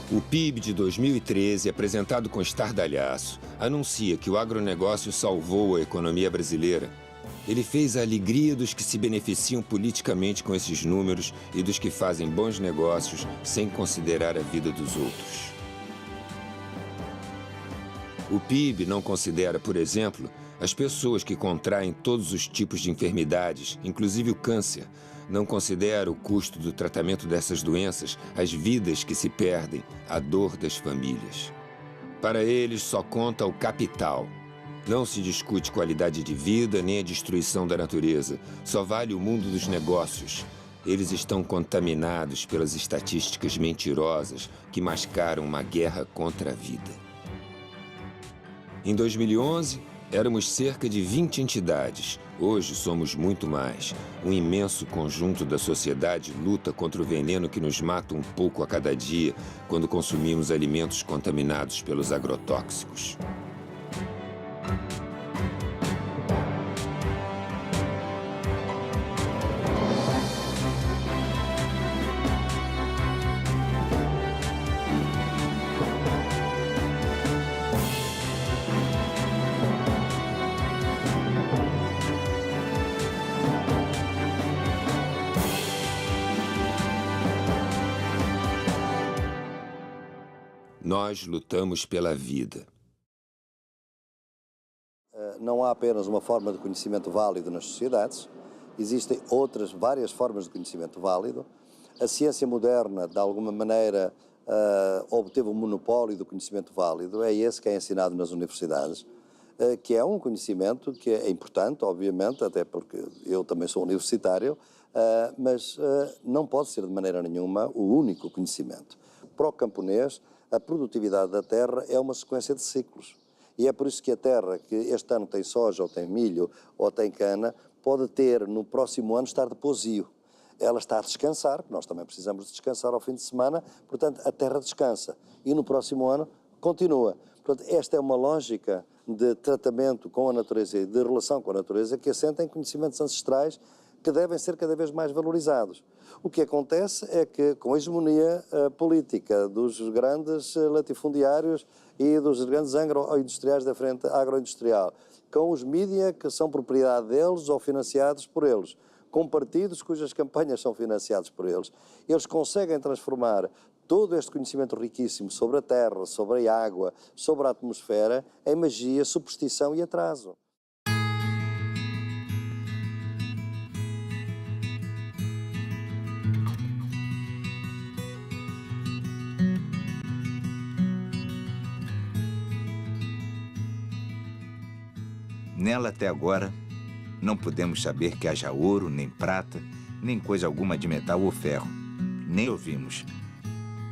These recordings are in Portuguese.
O PIB de 2013, apresentado com estardalhaço, anuncia que o agronegócio salvou a economia brasileira. Ele fez a alegria dos que se beneficiam politicamente com esses números e dos que fazem bons negócios sem considerar a vida dos outros. O PIB não considera, por exemplo, as pessoas que contraem todos os tipos de enfermidades, inclusive o câncer. Não considera o custo do tratamento dessas doenças, as vidas que se perdem, a dor das famílias. Para eles, só conta o capital. Não se discute qualidade de vida nem a destruição da natureza. Só vale o mundo dos negócios. Eles estão contaminados pelas estatísticas mentirosas que mascaram uma guerra contra a vida. Em 2011, éramos cerca de 20 entidades. Hoje somos muito mais. Um imenso conjunto da sociedade luta contra o veneno que nos mata um pouco a cada dia quando consumimos alimentos contaminados pelos agrotóxicos. Nós lutamos pela vida. Não há apenas uma forma de conhecimento válido nas sociedades, existem várias formas de conhecimento válido. A ciência moderna, de alguma maneira, obteve um monopólio do conhecimento válido, é esse que é ensinado nas universidades, que é um conhecimento que é importante, obviamente, até porque eu também sou universitário, mas não pode ser de maneira nenhuma o único conhecimento. Para o camponês, a produtividade da terra é uma sequência de ciclos. E é por isso que a terra, que este ano tem soja, ou tem milho, ou tem cana, pode ter, no próximo ano, estar de pousio. Ela está a descansar, nós também precisamos de descansar ao fim de semana, portanto, a terra descansa. E no próximo ano, continua. Portanto, esta é uma lógica de tratamento com a natureza e de relação com a natureza que assenta em conhecimentos ancestrais que devem ser cada vez mais valorizados. O que acontece é que, com a hegemonia política dos grandes latifundiários e dos grandes agroindustriais da frente agroindustrial, com os mídia que são propriedade deles ou financiados por eles, com partidos cujas campanhas são financiados por eles, eles conseguem transformar todo este conhecimento riquíssimo sobre a terra, sobre a água, sobre a atmosfera, em magia, superstição e atraso. Nela, até agora, não podemos saber que haja ouro, nem prata, nem coisa alguma de metal ou ferro. Nem ouvimos.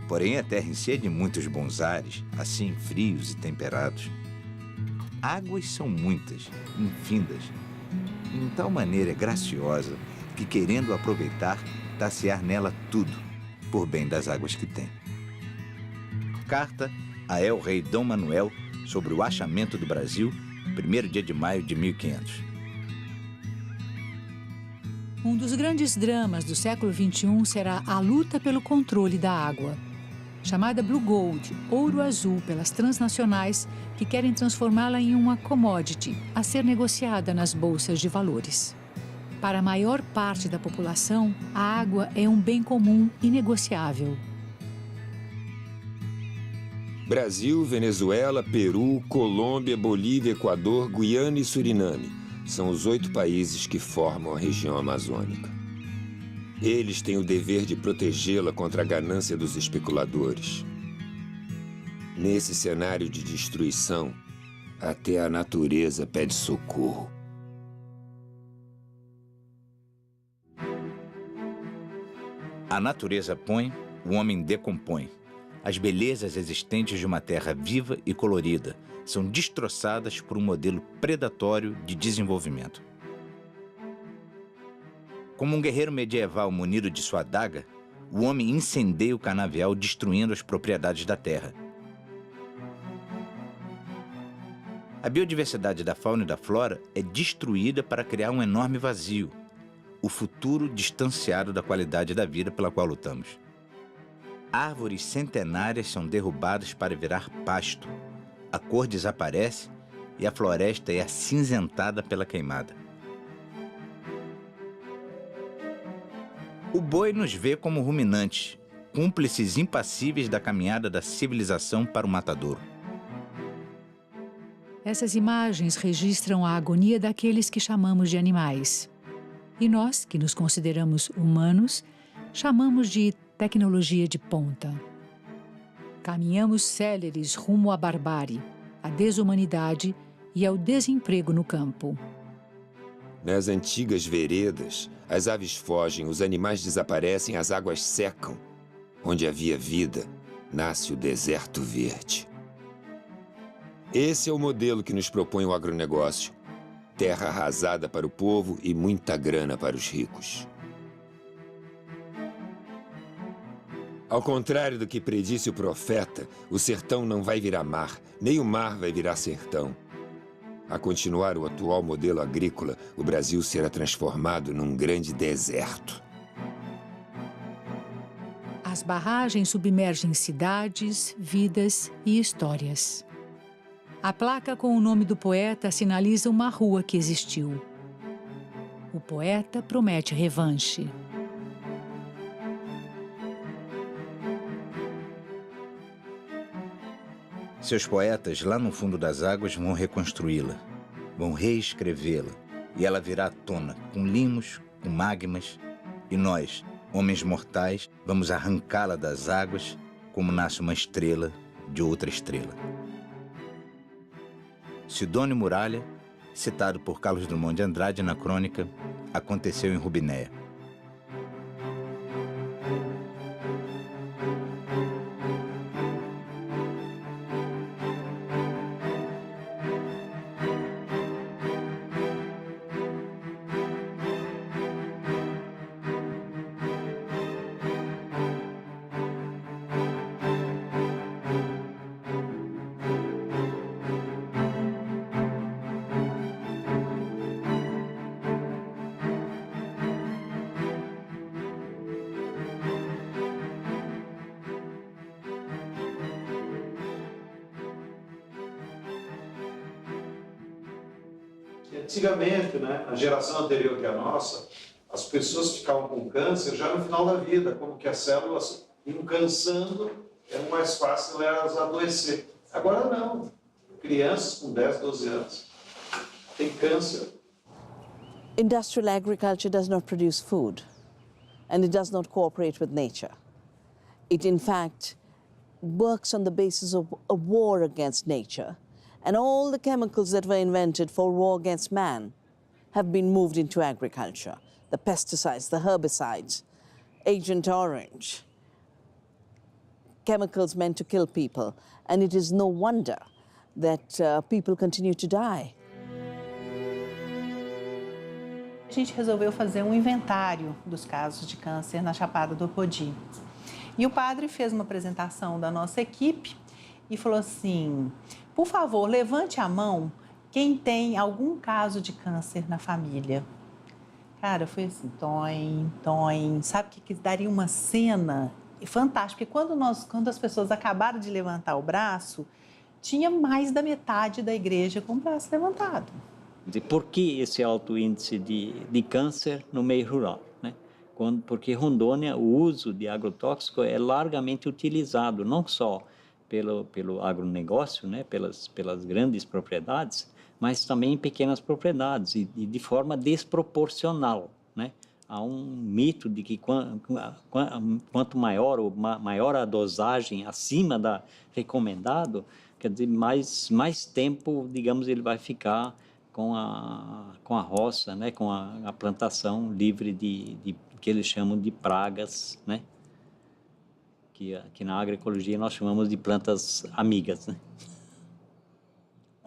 Porém, a terra enche de muitos bons ares, assim frios e temperados. Águas são muitas, infindas, e em tal maneira graciosa que, querendo aproveitar, tacear nela tudo, por bem das águas que tem. Carta a El-Rei Dom Manuel sobre o achamento do Brasil, 1º dia de maio de 1500. Um dos grandes dramas do século XXI será a luta pelo controle da água. Chamada Blue Gold, ouro azul, pelas transnacionais que querem transformá-la em uma commodity a ser negociada nas bolsas de valores. Para a maior parte da população, a água é um bem comum inegociável. Brasil, Venezuela, Peru, Colômbia, Bolívia, Equador, Guiana e Suriname são os 8 países que formam a região amazônica. Eles têm o dever de protegê-la contra a ganância dos especuladores. Nesse cenário de destruição, até a natureza pede socorro. A natureza põe, o homem decompõe. As belezas existentes de uma terra viva e colorida são destroçadas por um modelo predatório de desenvolvimento. Como um guerreiro medieval munido de sua adaga, o homem incendeia o canavial destruindo as propriedades da terra. A biodiversidade da fauna e da flora é destruída para criar um enorme vazio, o futuro distanciado da qualidade da vida pela qual lutamos. Árvores centenárias são derrubadas para virar pasto. A cor desaparece e a floresta é acinzentada pela queimada. O boi nos vê como ruminantes, cúmplices impassíveis da caminhada da civilização para o matadouro. Essas imagens registram a agonia daqueles que chamamos de animais. E nós, que nos consideramos humanos, chamamos de tecnologia de ponta. Caminhamos céleres rumo à barbárie, à desumanidade e ao desemprego no campo. Nas antigas veredas, as aves fogem, os animais desaparecem, as águas secam. Onde havia vida, nasce o deserto verde. Esse é o modelo que nos propõe o agronegócio. Terra arrasada para o povo e muita grana para os ricos. Ao contrário do que predisse o profeta, o sertão não vai virar mar, nem o mar vai virar sertão. A continuar o atual modelo agrícola, o Brasil será transformado num grande deserto. As barragens submergem cidades, vidas e histórias. A placa com o nome do poeta sinaliza uma rua que existiu. O poeta promete revanche. Seus poetas, lá no fundo das águas, vão reconstruí-la, vão reescrevê-la, e ela virá à tona, com limos, com magmas, e nós, homens mortais, vamos arrancá-la das águas, como nasce uma estrela de outra estrela. Sidônio Muralha, citado por Carlos Drummond de Andrade na crônica Aconteceu em Rubinéia. Antigamente, né, a geração anterior que a nossa, as pessoas ficavam com câncer já no final da vida, como que as células iam cansando, era mais fácil elas adoecer. Agora não, crianças com 10, 12 anos têm câncer. Industrial agriculture does not produce food, and it does not cooperate with nature. It, in fact, works on the basis of a war against nature. And all the chemicals that were invented for war against man have been moved into agriculture. The pesticides, the herbicides, Agent Orange, chemicals meant to kill people. And it is no wonder that people continue to die. A gente resolveu fazer um inventário dos casos de câncer na Chapada do Apodi. E o padre fez uma apresentação da nossa equipe e falou assim: por favor, levante a mão quem tem algum caso de câncer na família. Cara, foi assim, toim, toim. Sabe que daria uma cena fantástica? Porque quando as pessoas acabaram de levantar o braço, tinha mais da metade da igreja com o braço levantado. Por que esse alto índice de câncer no meio rural, né? Porque Rondônia, o uso de agrotóxico é largamente utilizado, não só pelo agronegócio, né, pelas grandes propriedades, mas também em pequenas propriedades e de forma desproporcional, né? Há um mito de que quanto maior a dosagem acima da recomendado, quer dizer, mais tempo, digamos, ele vai ficar com a roça, né, com a plantação livre de que eles chamam de pragas, né? que na agroecologia nós chamamos de plantas amigas, né?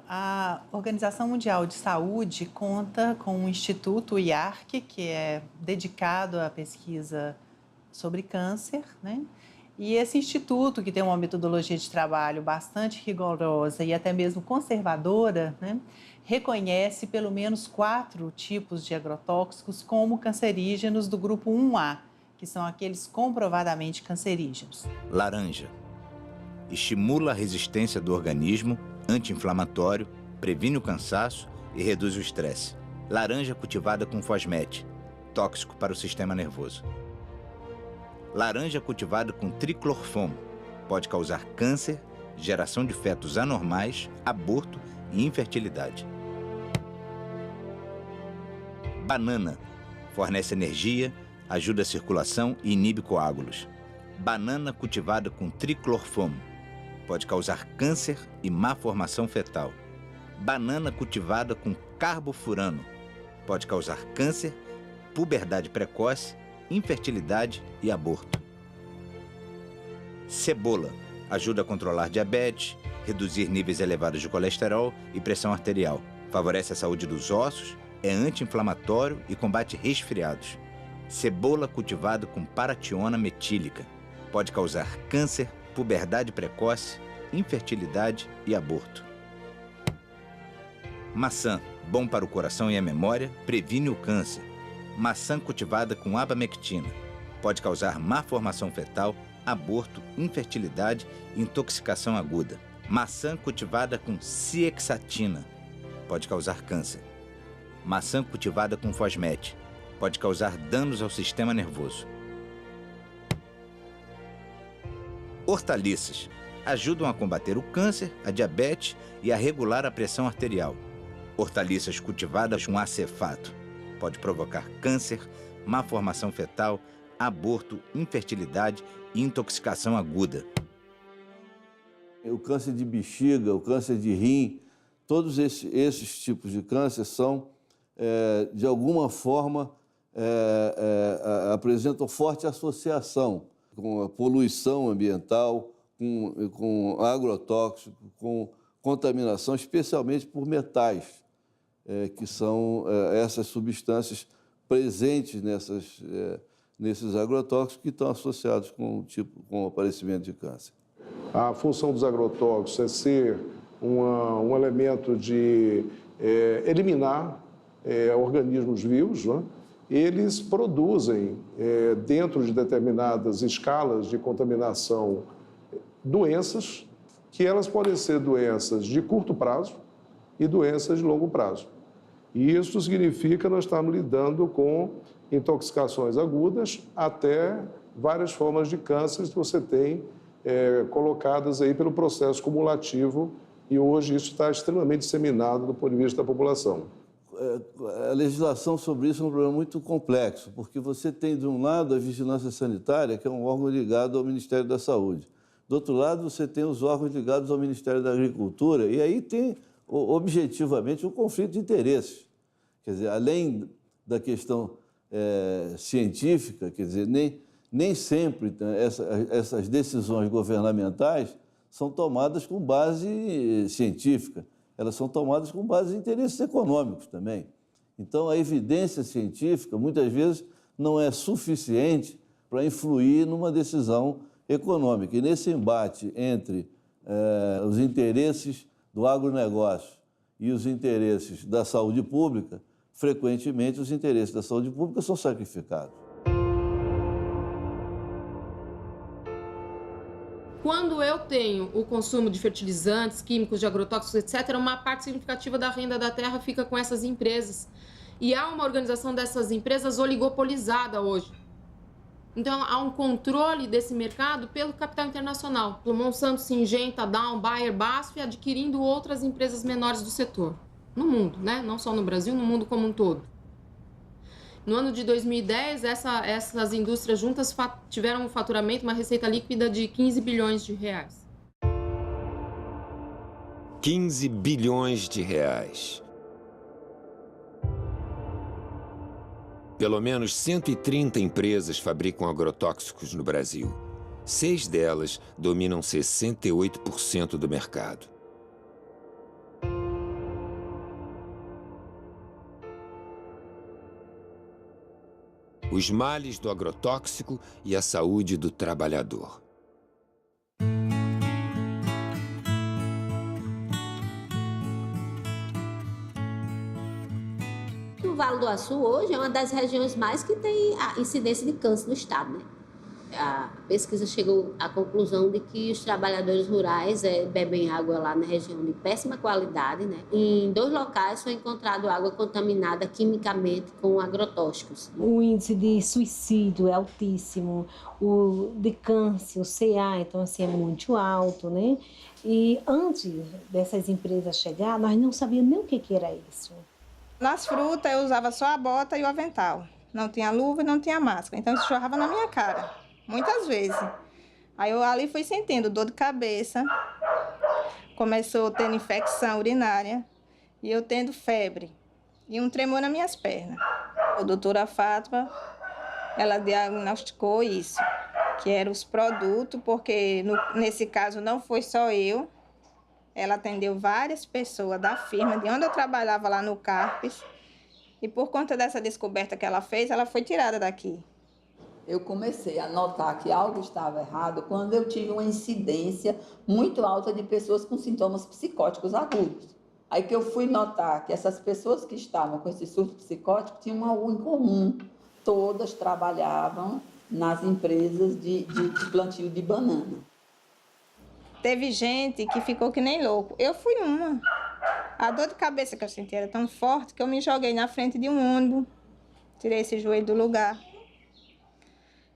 A Organização Mundial de Saúde conta com um instituto, o IARC, que é dedicado à pesquisa sobre câncer, né? E esse instituto, que tem uma metodologia de trabalho bastante rigorosa e até mesmo conservadora, né, reconhece pelo menos 4 tipos de agrotóxicos como cancerígenos do grupo 1A, que são aqueles comprovadamente cancerígenos. Laranja. Estimula a resistência do organismo, anti-inflamatório, previne o cansaço e reduz o estresse. Laranja cultivada com fosmete, tóxico para o sistema nervoso. Laranja cultivada com triclorfon, pode causar câncer, geração de fetos anormais, aborto e infertilidade. Banana. Fornece energia, ajuda a circulação e inibe coágulos. Banana cultivada com triclorfon. Pode causar câncer e má formação fetal. Banana cultivada com carbofurano. Pode causar câncer, puberdade precoce, infertilidade e aborto. Cebola. Ajuda a controlar diabetes, reduzir níveis elevados de colesterol e pressão arterial. Favorece a saúde dos ossos, é anti-inflamatório e combate resfriados. Cebola cultivada com parationa metílica. Pode causar câncer, puberdade precoce, infertilidade e aborto. Maçã, bom para o coração e a memória, previne o câncer. Maçã cultivada com abamectina. Pode causar má formação fetal, aborto, infertilidade e intoxicação aguda. Maçã cultivada com ciexatina. Pode causar câncer. Maçã cultivada com fosmete. Pode causar danos ao sistema nervoso. Hortaliças. Ajudam a combater o câncer, a diabetes e a regular a pressão arterial. Hortaliças cultivadas com acefato. Pode provocar câncer, má formação fetal, aborto, infertilidade e intoxicação aguda. O câncer de bexiga, o câncer de rim, todos esses tipos de câncer são, de alguma forma, apresentam forte associação com a poluição ambiental, com agrotóxico, com contaminação, especialmente por metais, que são essas substâncias presentes nesses agrotóxicos que estão associados com o aparecimento de câncer. A função dos agrotóxicos é ser um elemento de eliminar organismos vivos, né? Eles produzem, dentro de determinadas escalas de contaminação, doenças, que elas podem ser doenças de curto prazo e doenças de longo prazo. E isso significa nós estarmos lidando com intoxicações agudas até várias formas de câncer que você tem colocadas aí pelo processo cumulativo, e hoje isso está extremamente disseminado do ponto de vista da população. A legislação sobre isso é um problema muito complexo, porque você tem, de um lado, a vigilância sanitária, que é um órgão ligado ao Ministério da Saúde. Do outro lado, você tem os órgãos ligados ao Ministério da Agricultura, e aí tem, objetivamente, um conflito de interesses. Quer dizer, além da questão científica, quer dizer, nem sempre essas decisões governamentais são tomadas com base científica. Elas são tomadas com base em interesses econômicos também. Então, a evidência científica, muitas vezes, não é suficiente para influir numa decisão econômica. E nesse embate entre os interesses do agronegócio e os interesses da saúde pública, frequentemente os interesses da saúde pública são sacrificados. Quando eu tenho o consumo de fertilizantes, químicos, de agrotóxicos, etc., uma parte significativa da renda da terra fica com essas empresas. E há uma organização dessas empresas oligopolizada hoje. Então, há um controle desse mercado pelo capital internacional, pelo Monsanto, Syngenta, Dow, Bayer, BASF, adquirindo outras empresas menores do setor. No mundo, né? Não só no Brasil, no mundo como um todo. No ano de 2010, essas indústrias juntas tiveram um faturamento, uma receita líquida de 15 bilhões de reais. 15 bilhões de reais. Pelo menos 130 empresas fabricam agrotóxicos no Brasil. 6 delas dominam 68% do mercado. Os males do agrotóxico e a saúde do trabalhador. O Vale do Açu hoje é uma das regiões mais que tem a incidência de câncer no estado, né? A pesquisa chegou à conclusão de que os trabalhadores rurais bebem água lá na região de péssima qualidade, né? Em 2 locais foi encontrado água contaminada quimicamente com agrotóxicos. O índice de suicídio é altíssimo, o de câncer, o CA, então assim, é muito alto, né? E antes dessas empresas chegar, nós não sabíamos nem o que era isso. Nas frutas eu usava só a bota e o avental. Não tinha luva e não tinha máscara, então isso jorrava na minha cara. Muitas vezes. Aí eu ali fui sentindo dor de cabeça, começou tendo infecção urinária e eu tendo febre e um tremor nas minhas pernas. A doutora Fátima, ela diagnosticou isso, que eram os produtos, porque nesse caso não foi só eu, ela atendeu várias pessoas da firma de onde eu trabalhava lá no Carpes e por conta dessa descoberta que ela fez, ela foi tirada daqui. Eu comecei a notar que algo estava errado quando eu tive uma incidência muito alta de pessoas com sintomas psicóticos agudos. Aí que eu fui notar que essas pessoas que estavam com esse surto psicótico tinham algo em comum. Todas trabalhavam nas empresas de plantio de banana. Teve gente que ficou que nem louco. Eu fui uma. A dor de cabeça que eu senti era tão forte que eu me joguei na frente de um ônibus. Tirei esse joelho do lugar.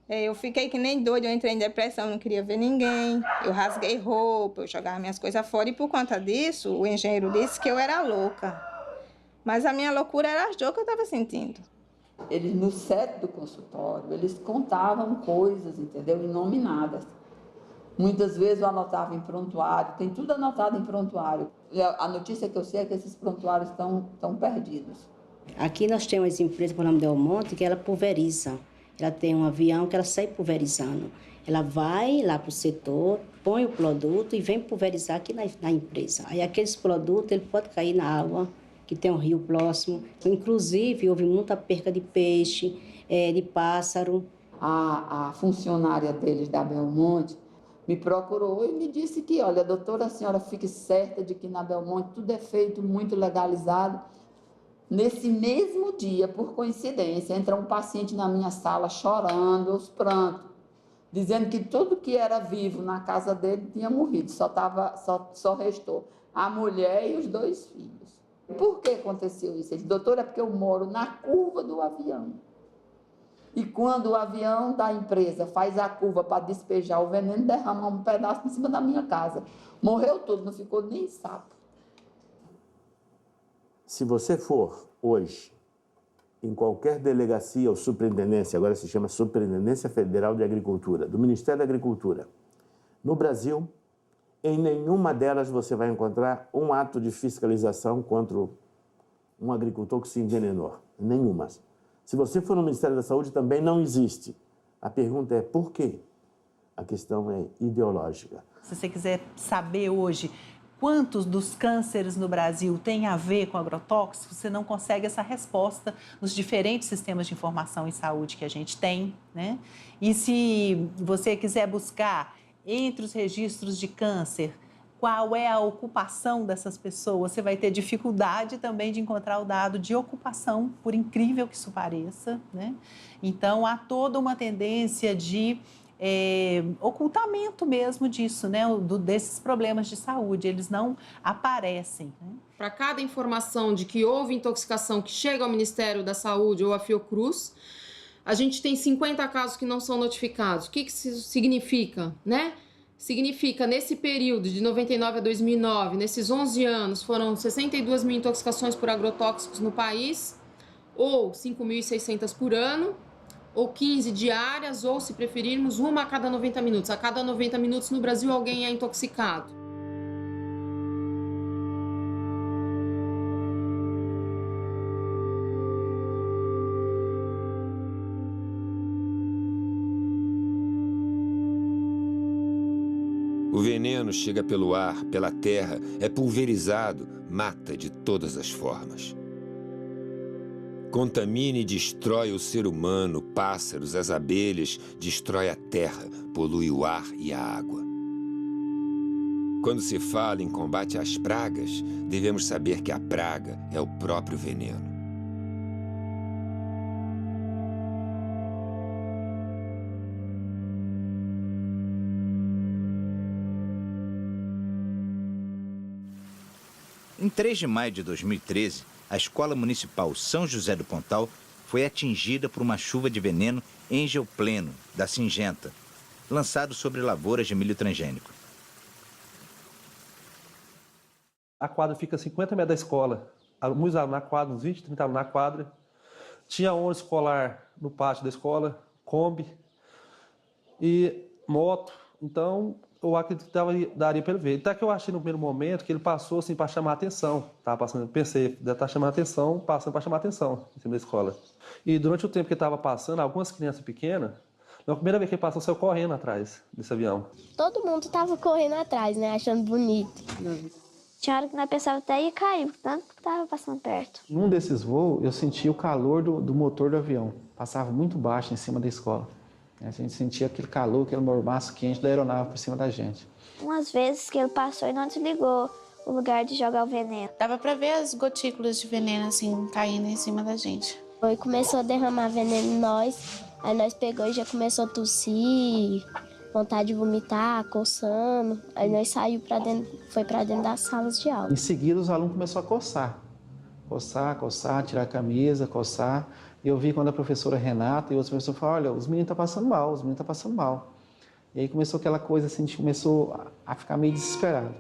Eu fiquei que nem doida, eu entrei em depressão, não queria ver ninguém. Eu rasguei roupa, eu jogava minhas coisas fora. E por conta disso, o engenheiro disse que eu era louca. Mas a minha loucura era as dores que eu estava sentindo. Eles, no set do consultório, eles contavam coisas, entendeu? Inominadas. Muitas vezes eu anotava em prontuário, tem tudo anotado em prontuário. A notícia que eu sei é que esses prontuários estão perdidos. Aqui nós temos uma empresa por nome Del Monte que ela pulveriza. Ela tem um avião que ela sai pulverizando. Ela vai lá para o setor, põe o produto e vem pulverizar aqui na empresa. Aí aqueles produtos ele pode cair na água, que tem um rio próximo. Inclusive, houve muita perca de peixe, de pássaro. A funcionária deles da Belmonte me procurou e me disse que, olha, doutora, a senhora fique certa de que na Belmonte tudo é feito muito legalizado. Nesse mesmo dia, por coincidência, entra um paciente na minha sala chorando, aos prantos, dizendo que tudo que era vivo na casa dele tinha morrido, só restou a mulher e os 2 filhos. Por que aconteceu isso? Ele disse, doutora, é porque eu moro na curva do avião. E quando o avião da empresa faz a curva para despejar o veneno, derrama um pedaço em cima da minha casa. Morreu tudo, não ficou nem sapo. Se você for hoje em qualquer delegacia ou superintendência, agora se chama Superintendência Federal de Agricultura, do Ministério da Agricultura, no Brasil, em nenhuma delas você vai encontrar um ato de fiscalização contra um agricultor que se envenenou. Nenhuma. Se você for no Ministério da Saúde, também não existe. A pergunta é por quê? A questão é ideológica. Se você quiser saber hoje quantos dos cânceres no Brasil têm a ver com agrotóxicos, você não consegue essa resposta nos diferentes sistemas de informação em saúde que a gente tem, né? E se você quiser buscar entre os registros de câncer qual é a ocupação dessas pessoas, você vai ter dificuldade também de encontrar o dado de ocupação, por incrível que isso pareça, né? Então, há toda uma tendência de ocultamento mesmo disso, né? Desses problemas de saúde, eles não aparecem, né? Para cada informação de que houve intoxicação que chega ao Ministério da Saúde ou à Fiocruz, a gente tem 50 casos que não são notificados. O que isso significa, né? Significa, nesse período de 99 a 2009, nesses 11 anos, foram 62 mil intoxicações por agrotóxicos no país, ou 5.600 por ano, ou 15 diárias, ou, se preferirmos, uma a cada 90 minutos. A cada 90 minutos no Brasil alguém é intoxicado. O veneno chega pelo ar, pela terra, é pulverizado, mata de todas as formas. Contamina e destrói o ser humano, pássaros, as abelhas, destrói a terra, polui o ar e a água. Quando se fala em combate às pragas, devemos saber que a praga é o próprio veneno. Em 3 de maio de 2013, a Escola Municipal São José do Pontal foi atingida por uma chuva de veneno Engelpleno, da Singenta, lançado sobre lavouras de milho transgênico. A quadra fica a 50 metros da escola. Muitos alunos na quadra, uns 20, 30 alunos na quadra. Tinha ônibus escolar no pátio da escola, Kombi e moto. Então, eu acredito que daria para ele ver. Até que eu achei no primeiro momento que ele passou assim para chamar a atenção. Pensei, deve estar chamando a atenção, passando para chamar a atenção em cima da escola. E durante o tempo que ele estava passando, algumas crianças pequenas, na primeira vez que ele passou, saiu correndo atrás desse avião. Todo mundo estava correndo atrás, né? Achando bonito. Tinha hora que nós pensávamos até ia cair, tanto que estava passando perto. Num desses voos, eu senti o calor do motor do avião. Passava muito baixo em cima da escola. A gente sentia aquele calor, aquele mormaço quente da aeronave por cima da gente. Umas vezes que ele passou e não desligou o lugar de jogar o veneno. Dava para ver as gotículas de veneno assim caindo em cima da gente. Aí começou a derramar veneno em nós, aí nós pegou e já começou a tossir, vontade de vomitar, coçando. Aí nós saímos foi para dentro das salas de aula. Em seguida, os alunos começaram a coçar, tirar a camisa, coçar. E eu vi quando a professora Renata e outros professores falaram, olha, os meninos estão passando mal, E aí começou aquela coisa assim, a gente começou a ficar meio desesperado.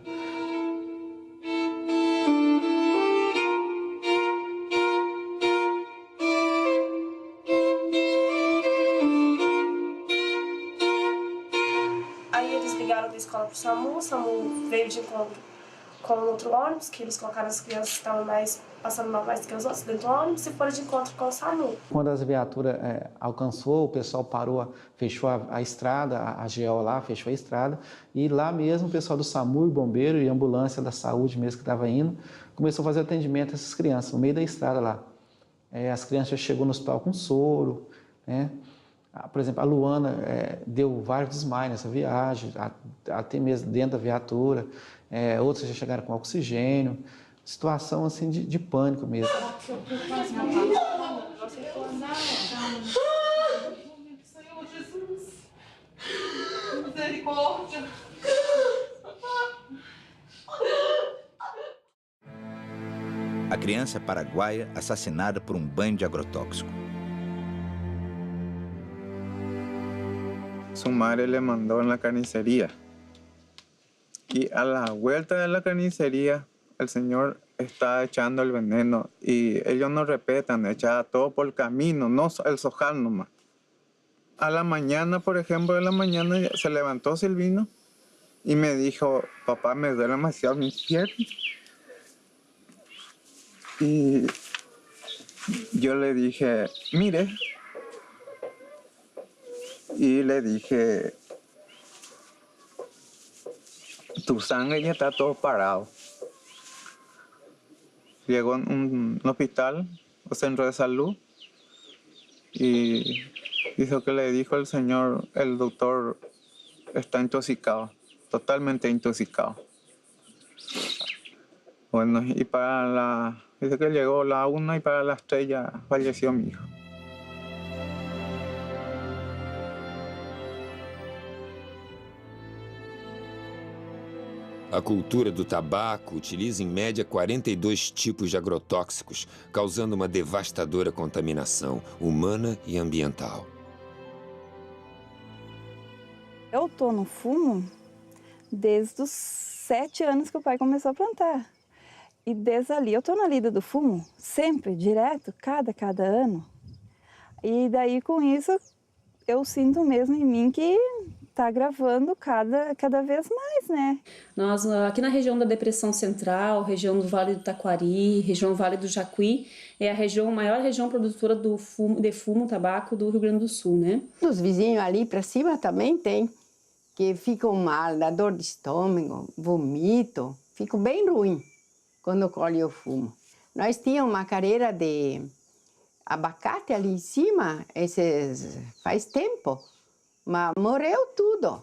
Aí eles ligaram da escola pro SAMU, o SAMU veio de encontro com outro ônibus, que eles colocaram as crianças que estavam passando mal mais que os outros dentro do ônibus e foram de encontro com o SAMU. Quando a viatura alcançou, o pessoal parou, fechou a estrada, a GO lá, fechou a estrada, e lá mesmo o pessoal do SAMU, bombeiro e ambulância da saúde mesmo que estava indo, começou a fazer atendimento a essas crianças, no meio da estrada lá. As crianças já chegou no hospital com soro, né? Por exemplo, a Luana deu vários desmaios nessa viagem, até mesmo dentro da viatura. Outros já chegaram com oxigênio. Situação assim de pânico mesmo. Senhor Jesus, misericórdia. A criança paraguaia assassinada por um banho de agrotóxico. Su madre le mandó en la carnicería. Y a la vuelta de la carnicería, el señor está echando el veneno. Y ellos no respetan, echaba todo por el camino, no el sojal nomás. A la mañana, por ejemplo, se levantó Silvino y me dijo, papá, me duele demasiado mi pierna. Y yo le dije, mire. Y le dije, tu sangre ya está todo parado. Llegó a un hospital, un centro de salud, y hizo que le dijo el señor, el doctor está intoxicado, totalmente intoxicado. Bueno, y dice que llegó la 1 y para las 3 ya falleció mi hijo. A cultura do tabaco utiliza em média 42 tipos de agrotóxicos, causando uma devastadora contaminação humana e ambiental. Eu estou no fumo desde os 7 anos que o pai começou a plantar. E desde ali, eu estou na lida do fumo, sempre, direto, cada ano. E daí, com isso, eu sinto mesmo em mim que está agravando cada vez mais, né? Nós, aqui na região da Depressão Central, região do Vale do Taquari, região Vale do Jacuí, é a maior região produtora de fumo, tabaco do Rio Grande do Sul, né? Os vizinhos ali para cima também tem. que fico mal, dá dor de estômago, vomito, fico bem ruim quando colho o fumo. Nós tínhamos uma carreira de abacate ali em cima, faz tempo, mas morreu tudo.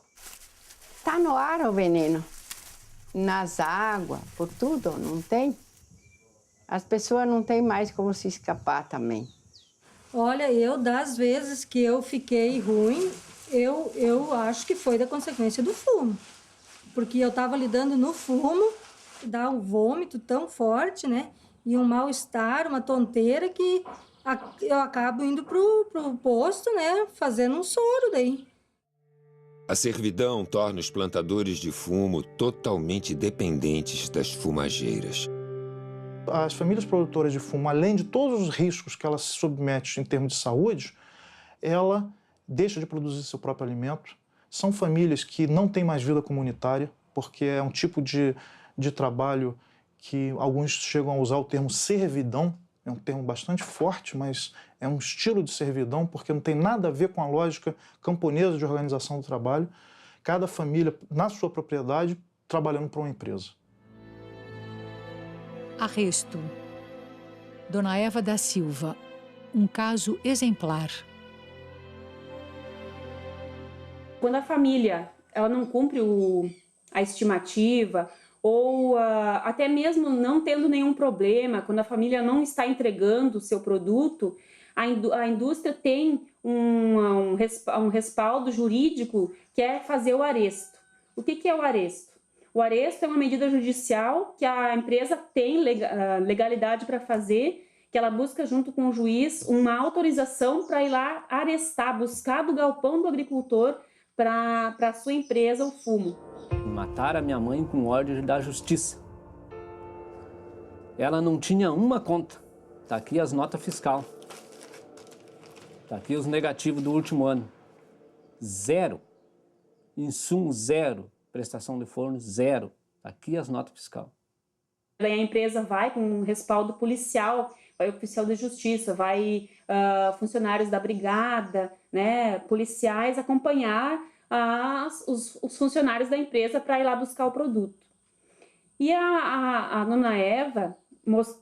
Está no ar o veneno, nas águas, por tudo, não tem. As pessoas não têm mais como se escapar também. Olha, das vezes que eu fiquei ruim, eu acho que foi da consequência do fumo. Porque eu estava lidando no fumo, dá um vômito tão forte, né? E um mal-estar, uma tonteira que eu acabo indo pro posto, né? Fazendo um soro daí. A servidão torna os plantadores de fumo totalmente dependentes das fumageiras. As famílias produtoras de fumo, além de todos os riscos que ela se submete em termos de saúde, ela deixa de produzir seu próprio alimento. São famílias que não têm mais vida comunitária, porque é um tipo de trabalho que alguns chegam a usar o termo servidão. É um termo bastante forte, mas é um estilo de servidão, porque não tem nada a ver com a lógica camponesa de organização do trabalho. Cada família, na sua propriedade, trabalhando para uma empresa. Arresto. Dona Eva da Silva. Um caso exemplar. Quando a família ela não cumpre a estimativa, ou até mesmo não tendo nenhum problema, quando a família não está entregando o seu produto, a indústria tem um respaldo jurídico que é fazer o aresto. O que é o aresto? O aresto é uma medida judicial que a empresa tem legalidade para fazer, que ela busca junto com o juiz uma autorização para ir lá arestar, buscar do galpão do agricultor para a sua empresa o fumo. Mataram a minha mãe com ordem da justiça. Ela não tinha uma conta. Tá aqui as notas fiscal. Tá aqui os negativos do último ano. 0. Insumo 0. Prestação de forno 0. Tá aqui as notas fiscal. Aí a empresa vai com um respaldo policial, vai oficial de justiça, vai funcionários da brigada, né, policiais acompanhar os funcionários da empresa para ir lá buscar o produto. E a dona Eva,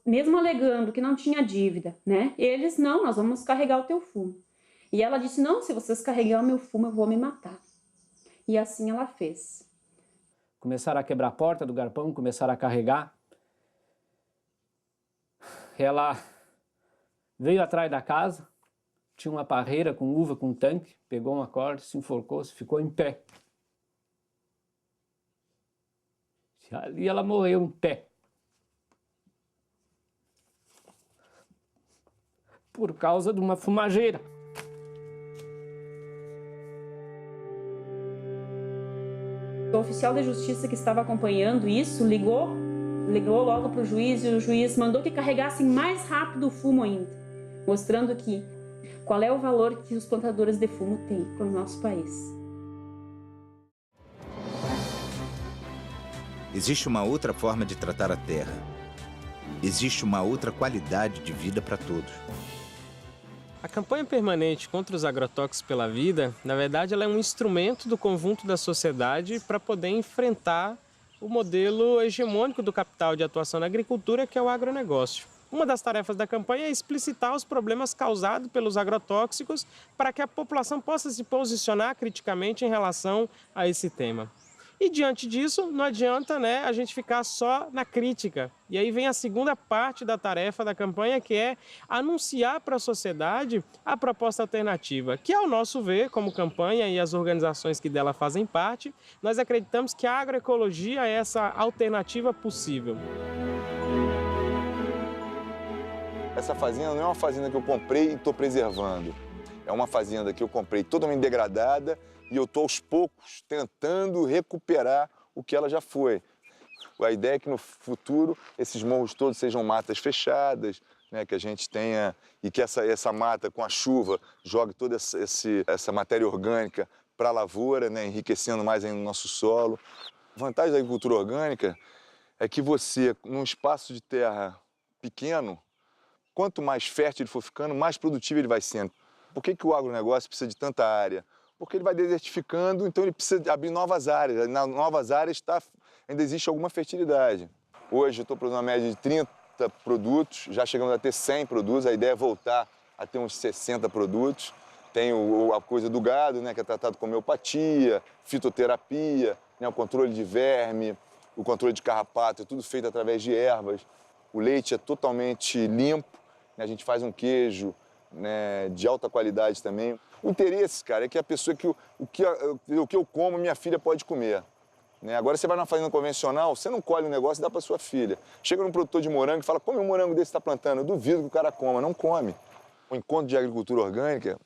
mesmo alegando que não tinha dívida, né, eles, não, nós vamos carregar o teu fumo. E ela disse, não, se vocês carregarem o meu fumo, eu vou me matar. E assim ela fez. Começaram a quebrar a porta do galpão, começaram a carregar. Ela veio atrás da casa, tinha uma parreira com uva, com tanque, pegou uma corda, se enforcou, se ficou em pé. E ali ela morreu em pé. Por causa de uma fumageira. O oficial de justiça que estava acompanhando isso ligou logo para o juiz e o juiz mandou que carregassem mais rápido o fumo ainda, mostrando que qual é o valor que os plantadores de fumo têm para o nosso país. Existe uma outra forma de tratar a terra. Existe uma outra qualidade de vida para todos. A campanha permanente contra os agrotóxicos pela vida, na verdade, ela é um instrumento do conjunto da sociedade para poder enfrentar o modelo hegemônico do capital de atuação na agricultura, que é o agronegócio. Uma das tarefas da campanha é explicitar os problemas causados pelos agrotóxicos para que a população possa se posicionar criticamente em relação a esse tema. E diante disso, não adianta, né, a gente ficar só na crítica. E aí vem a segunda parte da tarefa da campanha, que é anunciar para a sociedade a proposta alternativa, que, ao nosso ver, como campanha e as organizações que dela fazem parte, nós acreditamos que a agroecologia é essa alternativa possível. Essa fazenda não é uma fazenda que eu comprei e estou preservando. É uma fazenda que eu comprei totalmente degradada e eu estou aos poucos tentando recuperar o que ela já foi. A ideia é que no futuro esses morros todos sejam matas fechadas, né, que a gente tenha e que essa mata com a chuva jogue toda essa matéria orgânica para a lavoura, né, enriquecendo mais ainda o nosso solo. A vantagem da agricultura orgânica é que você, num espaço de terra pequeno, quanto mais fértil ele for ficando, mais produtivo ele vai sendo. Por que o agronegócio precisa de tanta área? porque ele vai desertificando, então ele precisa abrir novas áreas. Nas novas áreas ainda existe alguma fertilidade. Hoje eu estou produzindo uma média de 30 produtos, já chegamos a ter 100 produtos, a ideia é voltar a ter uns 60 produtos. Tem a coisa do gado, né, que é tratado com homeopatia, fitoterapia, né, o controle de verme, o controle de carrapato, é tudo feito através de ervas. O leite é totalmente limpo, né, a gente faz um queijo, né, de alta qualidade também. O interesse, cara, é que a pessoa, o que eu como, minha filha pode comer. Né? Agora você vai numa fazenda convencional, você não colhe um negócio e dá para sua filha. Chega num produtor de morango e fala, come um morango desse que você está plantando. Eu duvido que o cara coma, não come. O encontro de agricultura orgânica,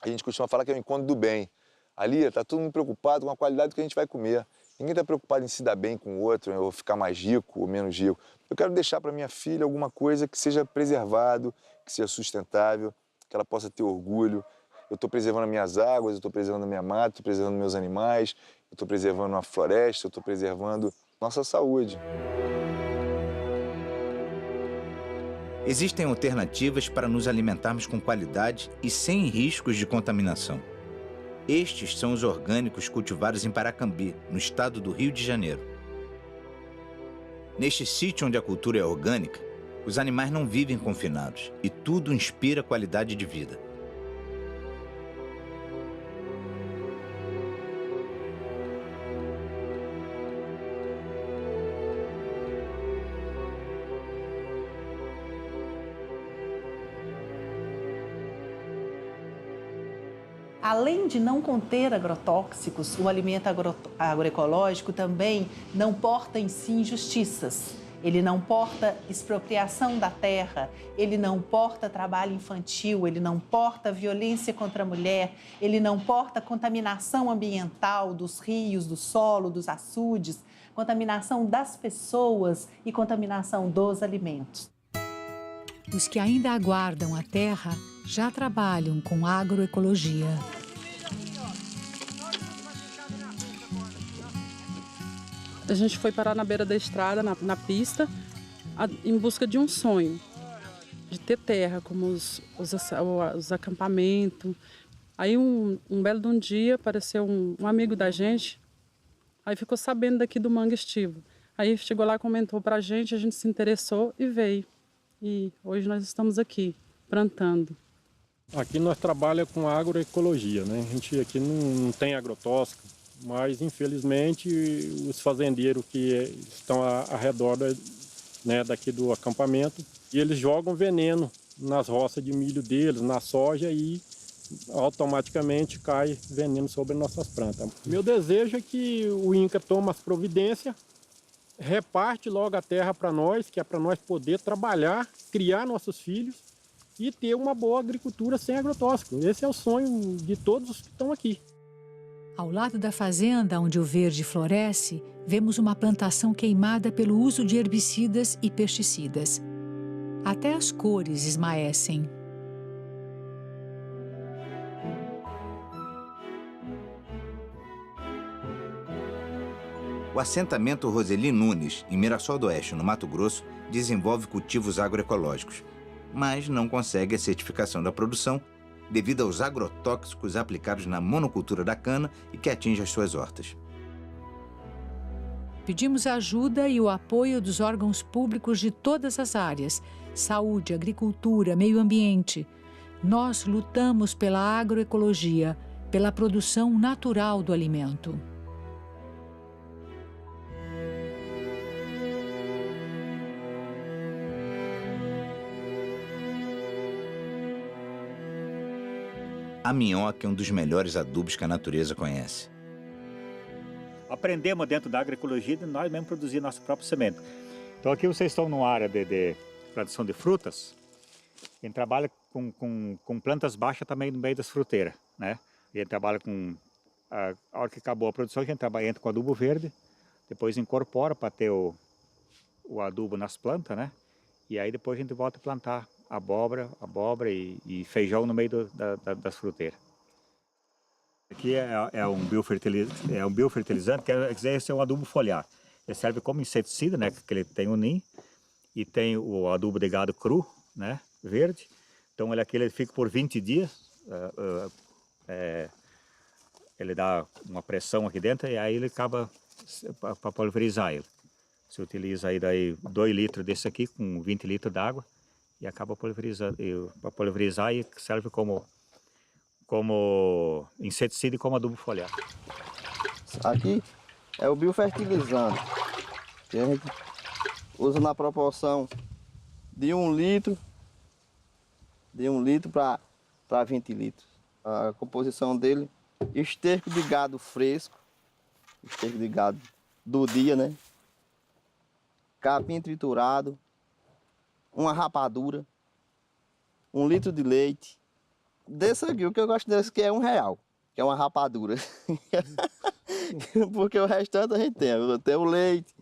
a gente costuma falar que é o encontro do bem. Ali está todo mundo preocupado com a qualidade do que a gente vai comer. Ninguém está preocupado em se dar bem com o outro, ou ficar mais rico ou menos rico. Eu quero deixar para minha filha alguma coisa que seja preservado, que seja sustentável, que ela possa ter orgulho. Eu estou preservando as minhas águas, eu estou preservando a minha mata, estou preservando meus animais, eu estou preservando a floresta, eu estou preservando nossa saúde. Existem alternativas para nos alimentarmos com qualidade e sem riscos de contaminação. Estes são os orgânicos cultivados em Paracambi, no estado do Rio de Janeiro. Neste sítio onde a cultura é orgânica, os animais não vivem confinados e tudo inspira qualidade de vida. Além de não conter agrotóxicos, o alimento agroecológico também não porta em si injustiças. Ele não porta expropriação da terra, ele não porta trabalho infantil, ele não porta violência contra a mulher, ele não porta contaminação ambiental dos rios, do solo, dos açudes, contaminação das pessoas e contaminação dos alimentos. Os que ainda aguardam a terra já trabalham com agroecologia. A gente foi parar na beira da estrada, na pista, em busca de um sonho, de ter terra, como os acampamentos. Aí um belo de um dia apareceu um amigo da gente, aí ficou sabendo daqui do Mangue Estivo. Aí chegou lá, comentou pra gente, a gente se interessou e veio. E hoje nós estamos aqui, plantando. Aqui nós trabalhamos com agroecologia, né? A gente aqui não tem agrotóxico, mas infelizmente os fazendeiros que estão ao redor né, daqui do acampamento, e eles jogam veneno nas roças de milho deles, na soja, e automaticamente cai veneno sobre nossas plantas. Meu desejo é que o INCRA tome as providências, reparte logo a terra para nós, que é para nós poder trabalhar, criar nossos filhos e ter uma boa agricultura sem agrotóxico. Esse é o sonho de todos os que estão aqui. Ao lado da fazenda onde o verde floresce, vemos uma plantação queimada pelo uso de herbicidas e pesticidas. Até as cores esmaecem. O assentamento Roseli Nunes, em Mirassol do Oeste, no Mato Grosso, desenvolve cultivos agroecológicos, mas não consegue a certificação da produção devido aos agrotóxicos aplicados na monocultura da cana e que atinge as suas hortas. Pedimos ajuda e o apoio dos órgãos públicos de todas as áreas: saúde, agricultura, meio ambiente. Nós lutamos pela agroecologia, pela produção natural do alimento. A minhoca é um dos melhores adubos que a natureza conhece. Aprendemos dentro da agroecologia de nós mesmos produzir nosso próprio semente. Então aqui vocês estão numa área de produção de frutas. A gente trabalha com plantas baixas também no meio das fruteiras, né? A gente trabalha com... A hora que acabou a produção, a gente entra com adubo verde, depois incorpora para ter o adubo nas plantas, né? E aí depois a gente volta a plantar abóbora e feijão no meio das fruteiras. Aqui é um biofertilizante, que é um adubo foliar. Ele serve como inseticida, né, que ele tem o NIM, e tem o adubo de gado cru, né, verde. Então ele fica por 20 dias ele dá uma pressão aqui dentro e aí ele acaba para pulverizar ele. Você utiliza aí daí 2 litros desse aqui com 20 litros d'água e acaba pulverizando, para pulverizar e serve como inseticida e como adubo foliar. Aqui é o biofertilizante, que a gente usa na proporção de 1 litro, para 20 litros. A composição dele, esterco de gado fresco, esterco de gado do dia, né? Capim triturado, uma rapadura, 1 litro de leite. Desse aqui, o que eu gosto desse aqui é R$1, que é uma rapadura. Porque o restante a gente tem o leite,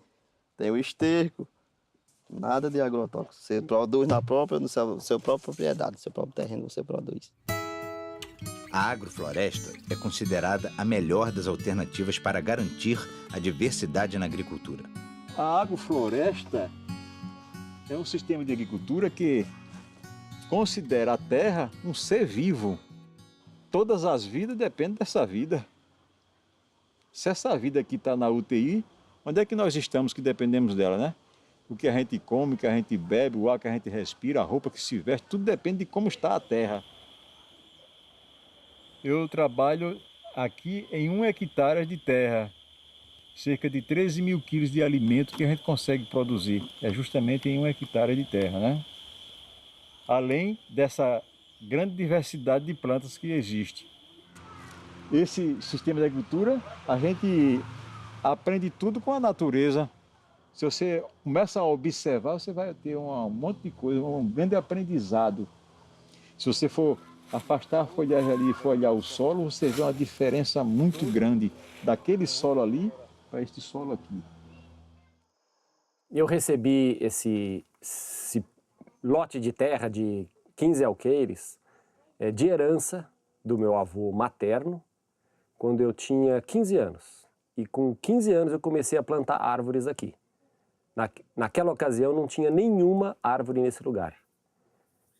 tem o esterco, nada de agrotóxico. Você produz no seu própria propriedade, no seu próprio terreno você produz. A agrofloresta é considerada a melhor das alternativas para garantir a diversidade na agricultura. A agrofloresta é um sistema de agricultura que considera a terra um ser vivo. Todas as vidas dependem dessa vida. Se essa vida aqui está na UTI, onde é que nós estamos que dependemos dela, né? O que a gente come, o que a gente bebe, o ar que a gente respira, a roupa que se veste, tudo depende de como está a terra. Eu trabalho aqui em 1 hectare de terra, cerca de 13 mil quilos de alimento que a gente consegue produzir. É justamente em 1 hectare de terra, né? Além dessa grande diversidade de plantas que existe. Esse sistema de agricultura, a gente aprende tudo com a natureza. Se você começa a observar, você vai ter um monte de coisa, um grande aprendizado. Se você for afastar a folhagem ali e for olhar o solo, você vê uma diferença muito grande daquele solo ali para este solo aqui. Eu recebi esse lote de terra de 15 alqueires de herança do meu avô materno, quando eu tinha 15 anos. E com 15 anos eu comecei a plantar árvores aqui. Naquela ocasião não tinha nenhuma árvore nesse lugar.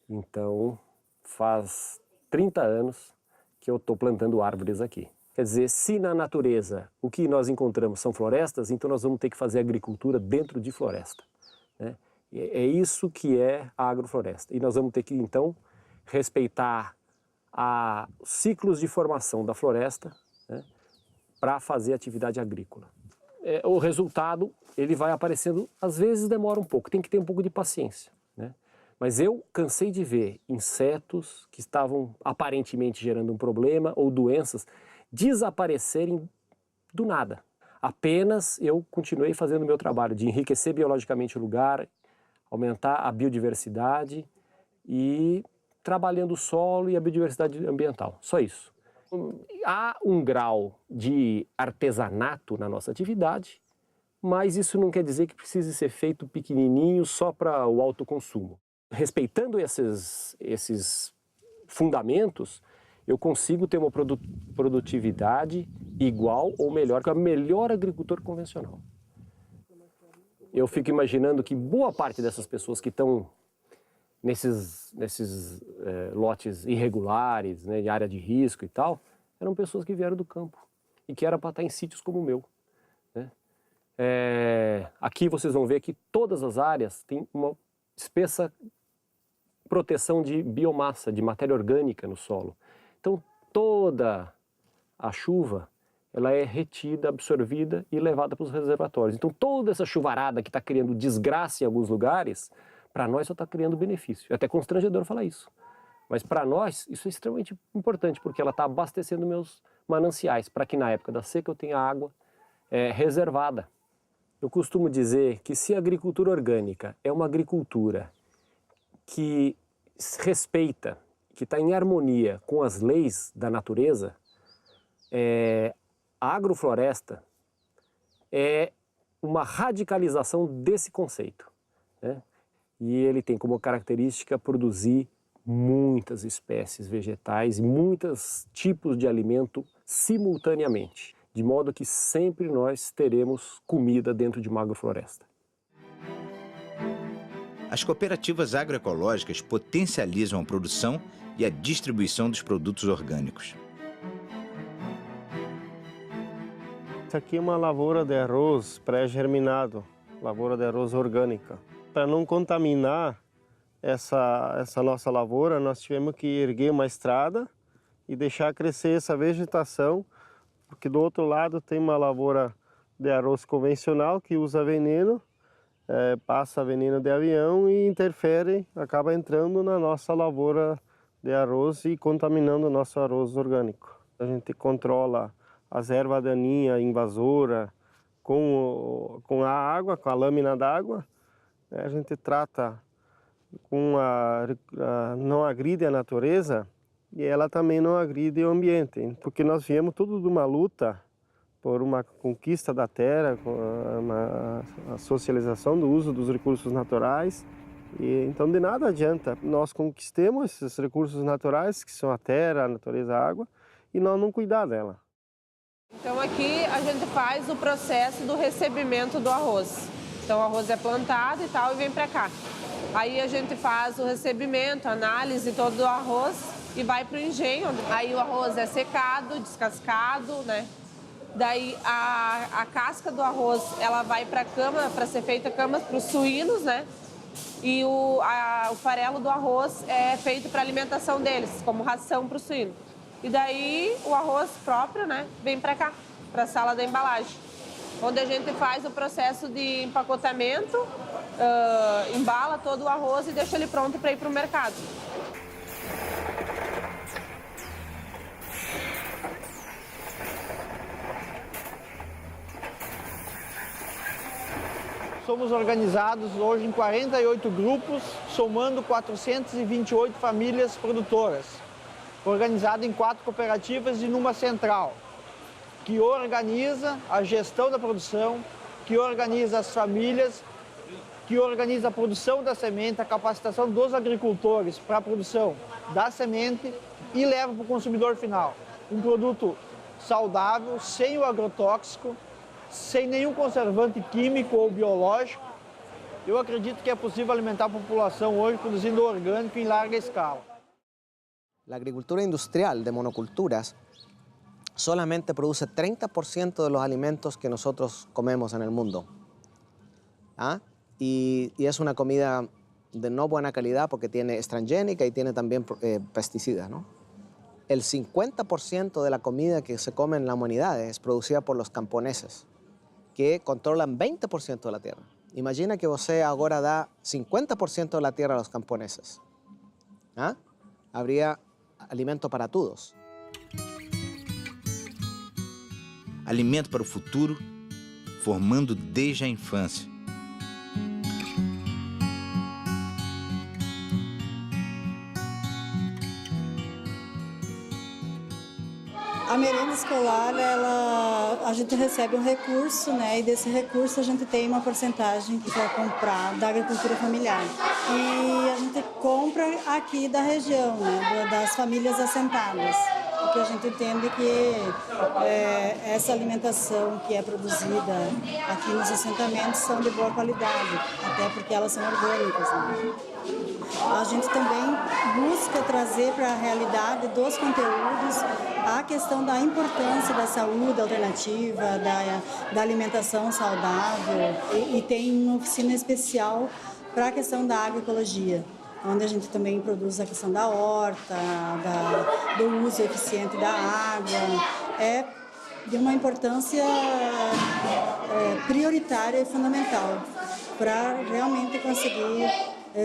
Então faz 30 anos que eu estou plantando árvores aqui. Quer dizer, se na natureza o que nós encontramos são florestas, então nós vamos ter que fazer agricultura dentro de floresta, né? É isso que é a agrofloresta. E nós vamos ter que, então, respeitar os ciclos de formação da floresta, né, para fazer atividade agrícola. O resultado, ele vai aparecendo, às vezes demora um pouco, tem que ter um pouco de paciência, né? Mas eu cansei de ver insetos que estavam aparentemente gerando um problema ou doenças desaparecerem do nada. Apenas eu continuei fazendo o meu trabalho de enriquecer biologicamente o lugar, aumentar a biodiversidade e trabalhando o solo e a biodiversidade ambiental. Só isso. Há um grau de artesanato na nossa atividade, mas isso não quer dizer que precise ser feito pequenininho só para o autoconsumo. Respeitando esses fundamentos, eu consigo ter uma produtividade igual ou melhor que o melhor agricultor convencional. Eu fico imaginando que boa parte dessas pessoas que estão nesses lotes irregulares, né, de área de risco e tal, eram pessoas que vieram do campo e que eram para estar em sítios como o meu, né? Aqui vocês vão ver que todas as áreas têm uma espessa proteção de biomassa, de matéria orgânica no solo. Então toda a chuva ela é retida, absorvida e levada para os reservatórios. Então toda essa chuvarada que está criando desgraça em alguns lugares, para nós só está criando benefício. É até constrangedor falar isso. Mas para nós isso é extremamente importante, porque ela está abastecendo meus mananciais, para que na época da seca eu tenha água reservada. Eu costumo dizer que se a agricultura orgânica é uma agricultura que respeita, que está em harmonia com as leis da natureza, a agrofloresta é uma radicalização desse conceito, né? E ele tem como característica produzir muitas espécies vegetais e muitos tipos de alimento simultaneamente, de modo que sempre nós teremos comida dentro de uma agrofloresta. As cooperativas agroecológicas potencializam a produção e a distribuição dos produtos orgânicos. Isso aqui é uma lavoura de arroz pré-germinado, lavoura de arroz orgânica. Para não contaminar essa nossa lavoura, nós tivemos que erguer uma estrada e deixar crescer essa vegetação, porque do outro lado tem uma lavoura de arroz convencional que usa veneno, passa veneno de avião e interfere, acaba entrando na nossa lavoura de arroz e contaminando o nosso arroz orgânico. A gente controla as ervas daninhas invasoras com a água, com a lâmina d'água. A gente trata não agride a natureza e ela também não agride o ambiente, porque nós viemos tudo de uma luta por uma conquista da terra, a socialização do uso dos recursos naturais. E, então, de nada adianta nós conquistemos esses recursos naturais, que são a terra, a natureza, a água, e nós não cuidar dela. Então, aqui a gente faz o processo do recebimento do arroz. Então, o arroz é plantado e tal e vem para cá. Aí a gente faz o recebimento, análise todo do arroz e vai para o engenho. Aí o arroz é secado, descascado, né? Daí a casca do arroz, ela vai para a cama, para ser feita camas para os suínos, né? E o farelo do arroz é feito para alimentação deles, como ração para o suíno. E daí o arroz próprio, né, vem para cá, para a sala da embalagem, onde a gente faz o processo de empacotamento, embala todo o arroz e deixa ele pronto para ir para o mercado. Somos organizados hoje em 48 grupos, somando 428 famílias produtoras, organizado em 4 cooperativas e numa central, que organiza a gestão da produção, que organiza as famílias, que organiza a produção da semente, a capacitação dos agricultores para a produção da semente e leva para o consumidor final um produto saudável, sem o agrotóxico, sem nenhum conservante químico ou biológico. Eu acredito que é possível alimentar a população hoje produzindo orgânico em larga escala. La agricultura industrial de monoculturas solamente produce 30% de los alimentos que nosotros comemos en el mundo. Y es una comida de no buena calidad porque es transgénica y tiene también pesticidas, ¿no? El 50% de la comida que se come en la humanidad es producida por los camponeses, que controlan 20% de la tierra. Imagina que você agora dá 50% de la tierra a los camponeses. Habría alimento para todos. Alimento para o futuro, formando desde a infância. A merenda escolar, a gente recebe um recurso, né? E desse recurso a gente tem uma porcentagem que vai comprar da agricultura familiar. E a gente compra aqui da região, né? Das famílias assentadas. Porque a gente entende que essa alimentação que é produzida aqui nos assentamentos são de boa qualidade, até porque elas são orgânicas, né? A gente também busca trazer para a realidade dos conteúdos a questão da importância da saúde alternativa, da alimentação saudável e tem uma oficina especial para a questão da agroecologia, onde a gente também produz a questão da horta, do uso eficiente da água. É de uma importância prioritária e fundamental para realmente conseguir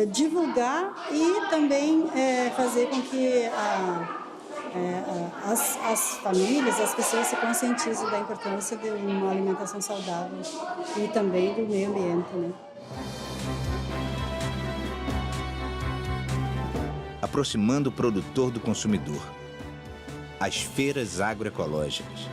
divulgar e também fazer com que as famílias, as pessoas se conscientizem da importância de uma alimentação saudável e também do meio ambiente, né? Aproximando o produtor do consumidor. As feiras agroecológicas.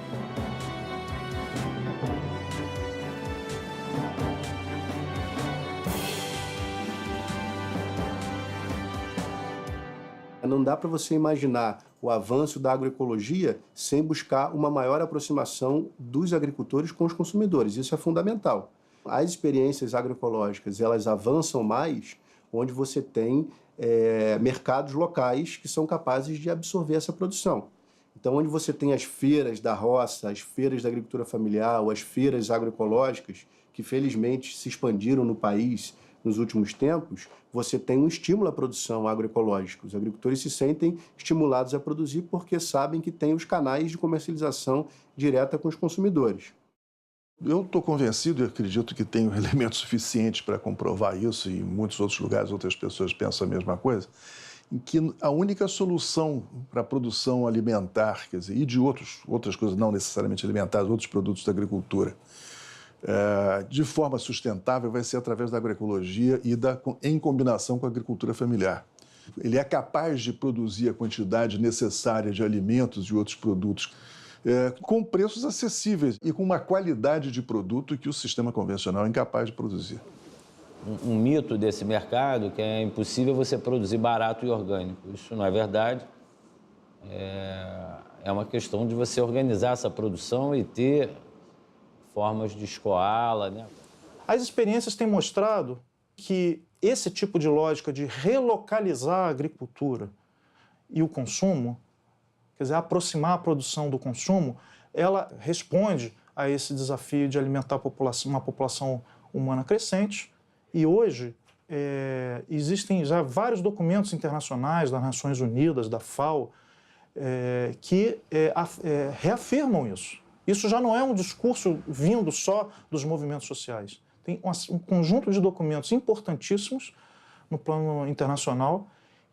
Não dá para você imaginar o avanço da agroecologia sem buscar uma maior aproximação dos agricultores com os consumidores. Isso é fundamental. As experiências agroecológicas, elas avançam mais onde você tem mercados locais que são capazes de absorver essa produção. Então, onde você tem as feiras da roça, as feiras da agricultura familiar, ou as feiras agroecológicas, que felizmente se expandiram no país nos últimos tempos, você tem um estímulo à produção agroecológica. Os agricultores se sentem estimulados a produzir porque sabem que tem os canais de comercialização direta com os consumidores. Eu estou convencido e acredito que tenho elementos suficientes para comprovar isso, e em muitos outros lugares outras pessoas pensam a mesma coisa, em que a única solução para a produção alimentar, quer dizer, e de outras coisas não necessariamente alimentares, outros produtos da agricultura, de forma sustentável vai ser através da agroecologia e em combinação com a agricultura familiar. Ele é capaz de produzir a quantidade necessária de alimentos e outros produtos com preços acessíveis e com uma qualidade de produto que o sistema convencional é incapaz de produzir. Um mito desse mercado que é impossível você produzir barato e orgânico. Isso não é verdade. É uma questão de você organizar essa produção e ter formas de escoá-la, né? As experiências têm mostrado que esse tipo de lógica de relocalizar a agricultura e o consumo, quer dizer, aproximar a produção do consumo, ela responde a esse desafio de alimentar uma população humana crescente. E hoje existem já vários documentos internacionais das Nações Unidas, da FAO, que reafirmam isso. Isso já não é um discurso vindo só dos movimentos sociais. Tem um conjunto de documentos importantíssimos no plano internacional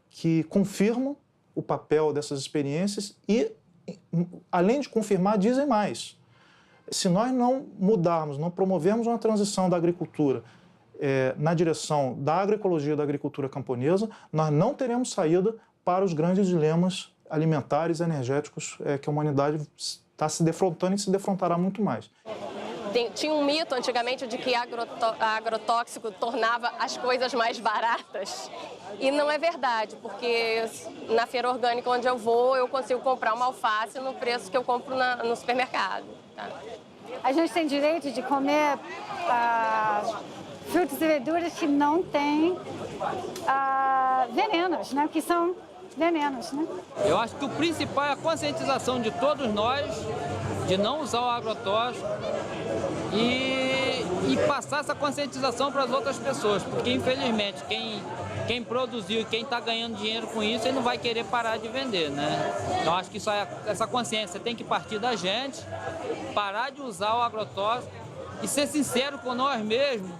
que confirmam o papel dessas experiências e, além de confirmar, dizem mais. Se nós não mudarmos, não promovermos uma transição da agricultura na direção da agroecologia da agricultura camponesa, nós não teremos saída para os grandes dilemas alimentares e energéticos que a humanidade está se defrontando e se defrontará muito mais. Tinha um mito antigamente de que agrotóxico tornava as coisas mais baratas. E não é verdade, porque na feira orgânica onde eu vou, eu consigo comprar uma alface no preço que eu compro no supermercado. Tá? A gente tem direito de comer frutas e verduras que não têm venenos, né? Que são venenos, né? Eu acho que o principal é a conscientização de todos nós de não usar o agrotóxico e passar essa conscientização para as outras pessoas, porque infelizmente quem produziu e quem está ganhando dinheiro com isso, ele não vai querer parar de vender, né? Então acho que essa consciência tem que partir da gente, parar de usar o agrotóxico e ser sincero com nós mesmos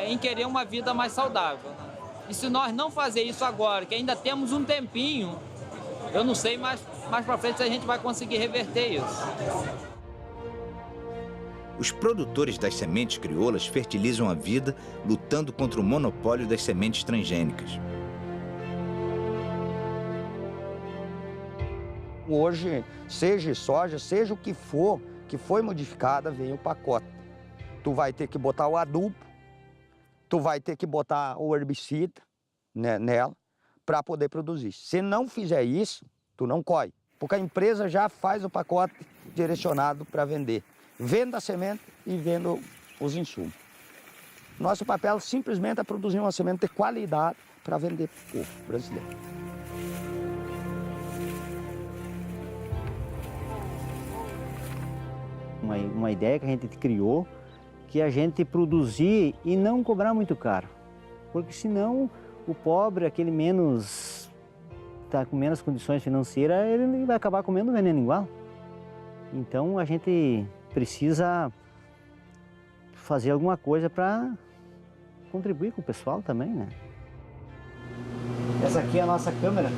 em querer uma vida mais saudável. E se nós não fazer isso agora, que ainda temos um tempinho, eu não sei mais para frente se a gente vai conseguir reverter isso. Os produtores das sementes crioulas fertilizam a vida lutando contra o monopólio das sementes transgênicas. Hoje, seja soja, seja o que for, que foi modificada, vem o pacote. Tu vai ter que botar o adubo, tu vai ter que botar o herbicida nela para poder produzir. Se não fizer isso, tu não colhe, porque a empresa já faz o pacote direcionado para vender. Venda a semente e vendo os insumos. Nosso papel simplesmente é produzir uma semente de qualidade para vender para o povo brasileiro. Uma ideia que a gente criou, que a gente produzir e não cobrar muito caro. Porque senão o pobre, aquele está com menos condições financeiras, ele vai acabar comendo veneno igual. Então a gente precisa fazer alguma coisa para contribuir com o pessoal também, né? Essa aqui é a nossa câmera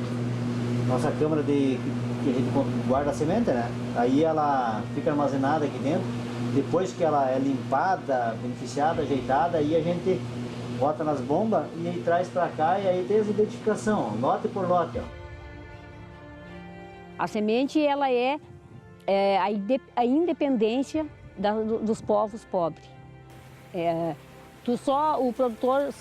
que a gente guarda a semente, né? Aí ela fica armazenada aqui dentro. Depois que ela é limpada, beneficiada, ajeitada, aí a gente bota nas bombas e aí traz para cá e aí tem essa identificação, ó, lote por lote, ó. A semente, ela é a independência dos povos pobres. O produtor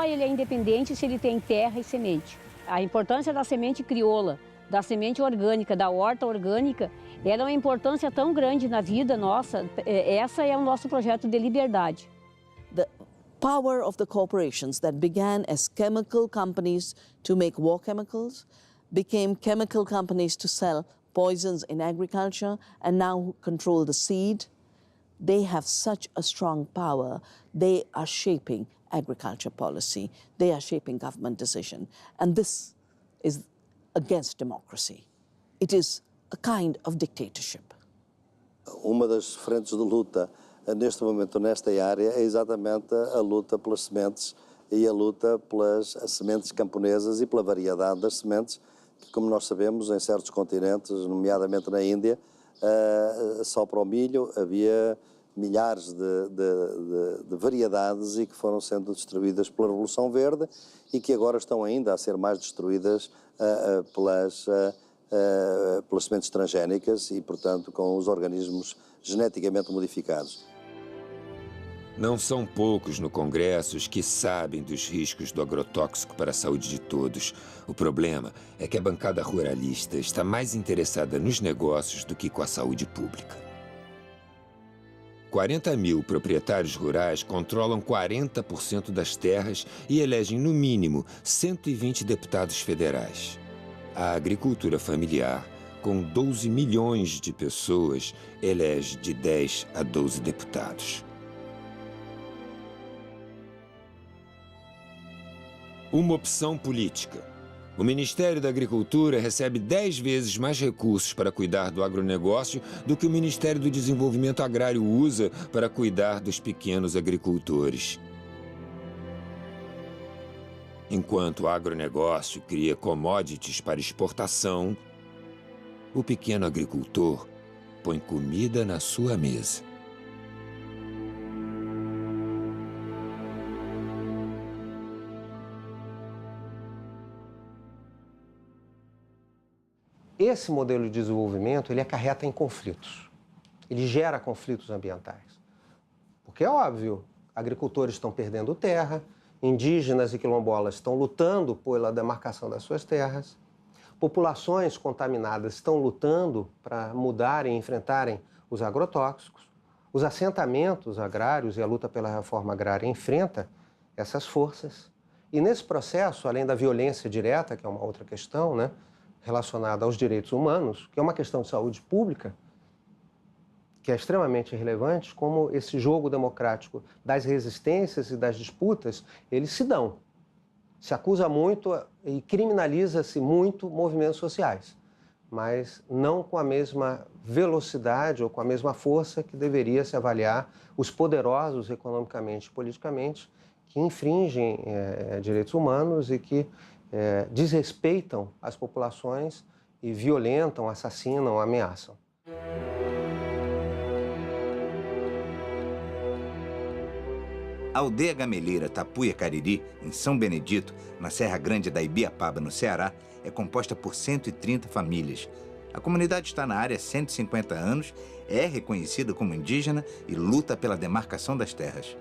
ele é independente se ele tem terra e semente. A importância da semente crioula, da semente orgânica, da horta orgânica, ela é uma importância tão grande na vida nossa. Essa é o nosso projeto de liberdade. The power of the corporations that began as chemical companies to make war chemicals became chemical companies to sell poisons in agriculture and now control the seed. They have such a strong power. They are shaping agriculture policy. They are shaping government decision. And this is against democracy. It is a kind of dictatorship. Uma das frentes de luta neste momento nesta área é exatamente a luta pelas sementes e a luta pelas sementes camponesas e pela variedade das sementes, que, como nós sabemos, em certos continentes, nomeadamente na Índia, só para o milho havia milhares de variedades e que foram sendo destruídas pela Revolução Verde e que agora estão ainda a ser mais destruídas pelas sementes transgénicas e, portanto, com os organismos geneticamente modificados. Não são poucos no Congresso os que sabem dos riscos do agrotóxico para a saúde de todos. O problema é que a bancada ruralista está mais interessada nos negócios do que com a saúde pública. 40 mil proprietários rurais controlam 40% das terras e elegem, no mínimo, 120 deputados federais. A agricultura familiar, com 12 milhões de pessoas, elege de 10 a 12 deputados. Uma opção política. O Ministério da Agricultura recebe 10 vezes mais recursos para cuidar do agronegócio do que o Ministério do Desenvolvimento Agrário usa para cuidar dos pequenos agricultores. Enquanto o agronegócio cria commodities para exportação, o pequeno agricultor põe comida na sua mesa. Esse modelo de desenvolvimento, ele acarreta em conflitos. Ele gera conflitos ambientais. Porque é óbvio, agricultores estão perdendo terra, indígenas e quilombolas estão lutando pela demarcação das suas terras, populações contaminadas estão lutando para mudarem e enfrentarem os agrotóxicos, os assentamentos agrários e a luta pela reforma agrária enfrenta essas forças. E nesse processo, além da violência direta, que é uma outra questão, né, relacionada aos direitos humanos, que é uma questão de saúde pública, que é extremamente relevante, como esse jogo democrático das resistências e das disputas, eles se dão. Se acusa muito e criminaliza-se muito movimentos sociais, mas não com a mesma velocidade ou com a mesma força que deveria se avaliar os poderosos economicamente e politicamente que infringem direitos humanos e que desrespeitam as populações e violentam, assassinam, ameaçam. A aldeia gameleira Tapuia Cariri, em São Benedito, na Serra Grande da Ibiapaba, no Ceará, é composta por 130 famílias. A comunidade está na área há 150 anos, é reconhecida como indígena e luta pela demarcação das terras.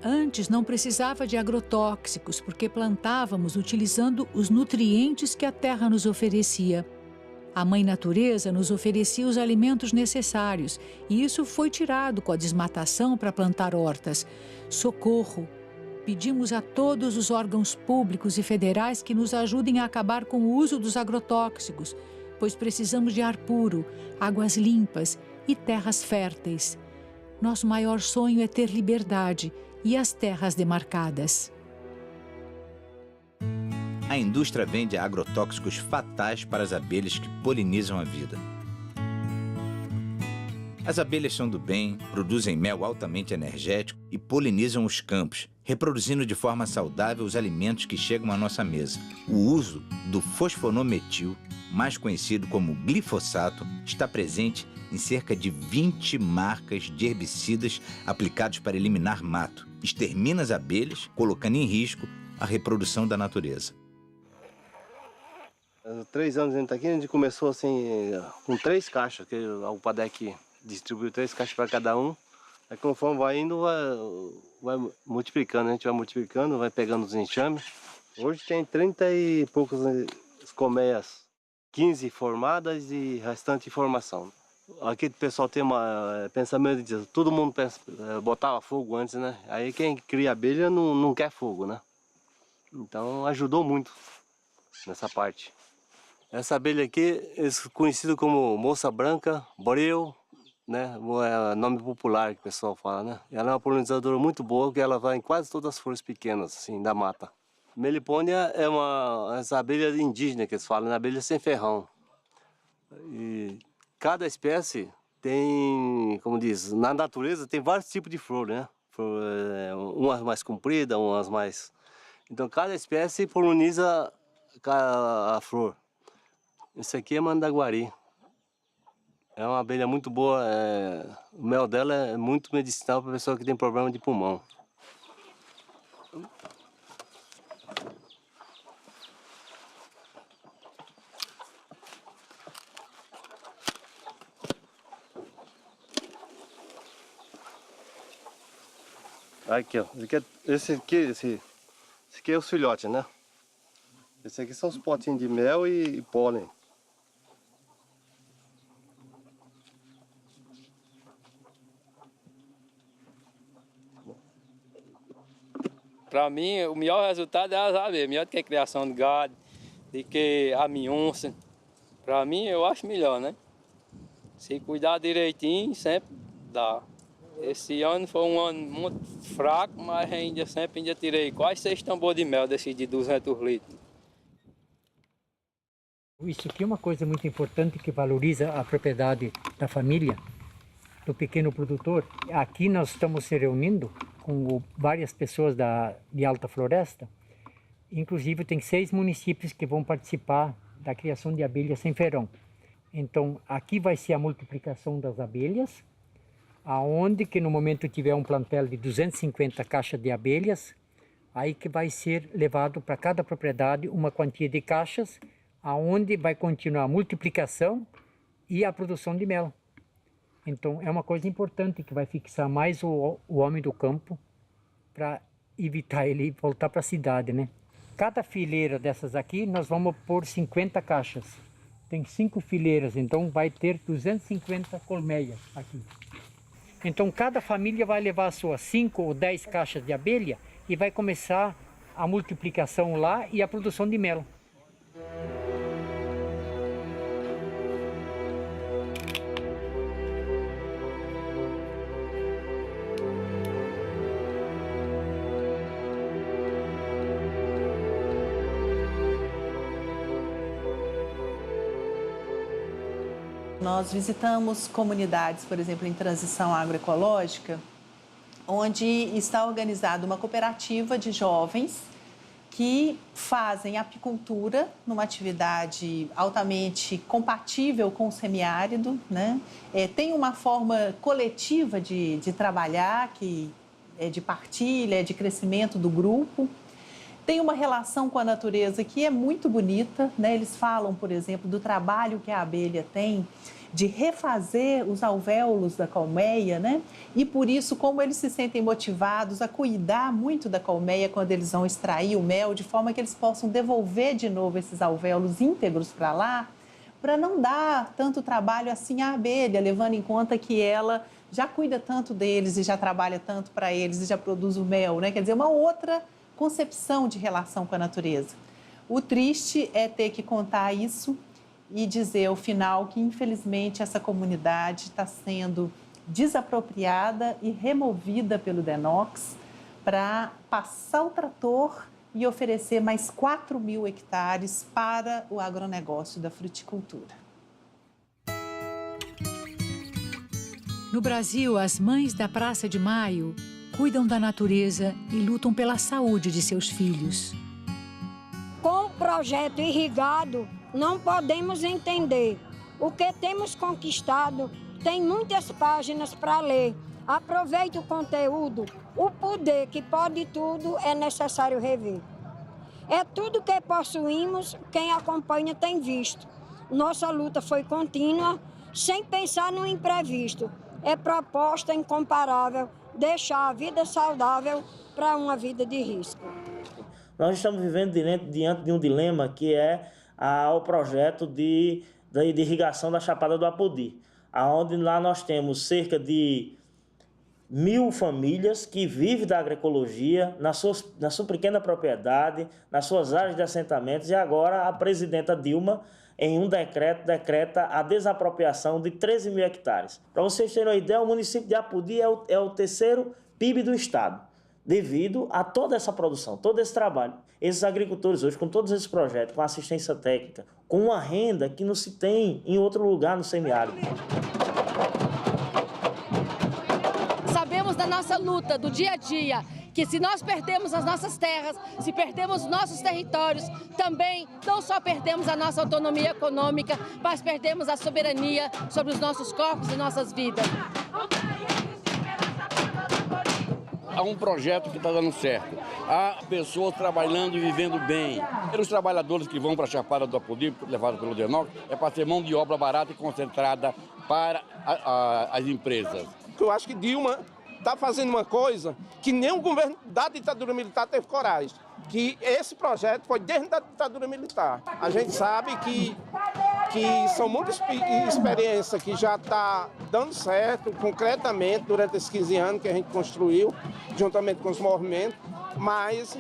Antes não precisava de agrotóxicos, porque plantávamos utilizando os nutrientes que a terra nos oferecia. A Mãe Natureza nos oferecia os alimentos necessários e isso foi tirado com a desmatação para plantar hortas. Socorro! Pedimos a todos os órgãos públicos e federais que nos ajudem a acabar com o uso dos agrotóxicos, pois precisamos de ar puro, águas limpas e terras férteis. Nosso maior sonho é ter liberdade e as terras demarcadas. A indústria vende agrotóxicos fatais para as abelhas que polinizam a vida. As abelhas são do bem, produzem mel altamente energético e polinizam os campos, reproduzindo de forma saudável os alimentos que chegam à nossa mesa. O uso do fosfonometil, mais conhecido como glifosato, está presente em cerca de 20 marcas de herbicidas aplicados para eliminar mato. Extermina as abelhas, colocando em risco a reprodução da natureza. Há 3 anos a gente está aqui, a gente começou assim com 3 caixas, que a UPADEC distribuiu 3 caixas para cada um. Aí conforme vai indo, vai multiplicando, a gente vai multiplicando, vai pegando os enxames. Hoje tem 30 e poucas colmeias, 15 formadas e restante em formação. Aqui o pessoal tem um pensamento de dizer, todo mundo pensa, botava fogo antes, né? Aí quem cria abelha não quer fogo, né? Então ajudou muito nessa parte. Essa abelha aqui é conhecida como moça branca, breu, né? É nome popular que o pessoal fala, né? Ela é uma polinizadora muito boa, porque ela vai em quase todas as flores pequenas, assim, da mata. Melipônia é essa abelha indígena que eles falam, né? Abelha sem ferrão. E cada espécie tem, como diz, na natureza tem vários tipos de flor, né? Umas mais compridas, umas mais... Então cada espécie poliniza a flor. Esse aqui é mandaguari. É uma abelha muito boa, o mel dela é muito medicinal para pessoa que tem problema de pulmão. Aqui, ó. Esse aqui é o filhote, né? Esse aqui são os potinhos de mel e pólen. Para mim, o melhor resultado é as abelhas, melhor do que a criação de gado, do que a minhonça. Para mim, eu acho melhor, né? Se cuidar direitinho, sempre dá. Esse ano foi um ano muito fraco, mas ainda tirei quase 6 tambores de mel desse de 200 litros. Isso aqui é uma coisa muito importante que valoriza a propriedade da família, do pequeno produtor. Aqui nós estamos se reunindo com várias pessoas de Alta Floresta. Inclusive tem 6 municípios que vão participar da criação de abelhas sem ferrão. Então aqui vai ser a multiplicação das abelhas, aonde que no momento tiver um plantel de 250 caixas de abelhas, aí que vai ser levado para cada propriedade uma quantia de caixas, aonde vai continuar a multiplicação e a produção de mel. Então é uma coisa importante que vai fixar mais o homem do campo para evitar ele voltar para a cidade, né? Cada fileira dessas aqui nós vamos pôr 50 caixas. Tem 5 fileiras, então vai ter 250 colmeias aqui. Então cada família vai levar as suas 5 ou 10 caixas de abelha e vai começar a multiplicação lá e a produção de mel. Nós visitamos comunidades, por exemplo, em transição agroecológica, onde está organizada uma cooperativa de jovens que fazem apicultura numa atividade altamente compatível com o semiárido, né? Tem uma forma coletiva de trabalhar, que é de partilha, de crescimento do grupo. Tem uma relação com a natureza que é muito bonita, né? Eles falam, por exemplo, do trabalho que a abelha tem de refazer os alvéolos da colmeia, né? E por isso, como eles se sentem motivados a cuidar muito da colmeia quando eles vão extrair o mel, de forma que eles possam devolver de novo esses alvéolos íntegros para lá, para não dar tanto trabalho assim à abelha, levando em conta que ela já cuida tanto deles e já trabalha tanto para eles e já produz o mel, né? Quer dizer, uma outra concepção de relação com a natureza. O triste é ter que contar isso e dizer ao final que, infelizmente, essa comunidade está sendo desapropriada e removida pelo DENOX para passar o trator e oferecer mais 4.000 hectares para o agronegócio da fruticultura. No Brasil, as mães da Praça de Maio cuidam da natureza e lutam pela saúde de seus filhos. Com o projeto irrigado, não podemos entender. O que temos conquistado tem muitas páginas para ler. Aproveite o conteúdo. O poder que pode tudo é necessário rever. É tudo que possuímos, quem acompanha tem visto. Nossa luta foi contínua, sem pensar no imprevisto. É proposta incomparável deixar a vida saudável para uma vida de risco. Nós estamos vivendo diante de um dilema que é o projeto de irrigação da Chapada do Apodi, onde lá nós temos cerca de 1.000 famílias que vivem da agroecologia na sua pequena propriedade, nas suas áreas de assentamentos, e agora a presidenta Dilma em um decreto, decreta a desapropriação de 13 mil hectares. Para vocês terem uma ideia, o município de Apodi é o terceiro PIB do estado, devido a toda essa produção, todo esse trabalho. Esses agricultores hoje, com todos esses projetos, com assistência técnica, com uma renda que não se tem em outro lugar no semiárido. Sabemos da nossa luta, do dia a dia, que se nós perdemos as nossas terras, se perdemos os nossos territórios, também não só perdemos a nossa autonomia econômica, mas perdemos a soberania sobre os nossos corpos e nossas vidas. Há um projeto que está dando certo. Há pessoas trabalhando e vivendo bem. Os trabalhadores que vão para a Chapada do Apodi, levados pelo DENOC, é para ter mão de obra barata e concentrada para as empresas. Eu acho que Dilma está fazendo uma coisa que nenhum governo da ditadura militar teve coragem. Que esse projeto foi dentro da ditadura militar. A gente sabe que são muitas experiências que já está dando certo concretamente durante esses 15 anos que a gente construiu, juntamente com os movimentos, mas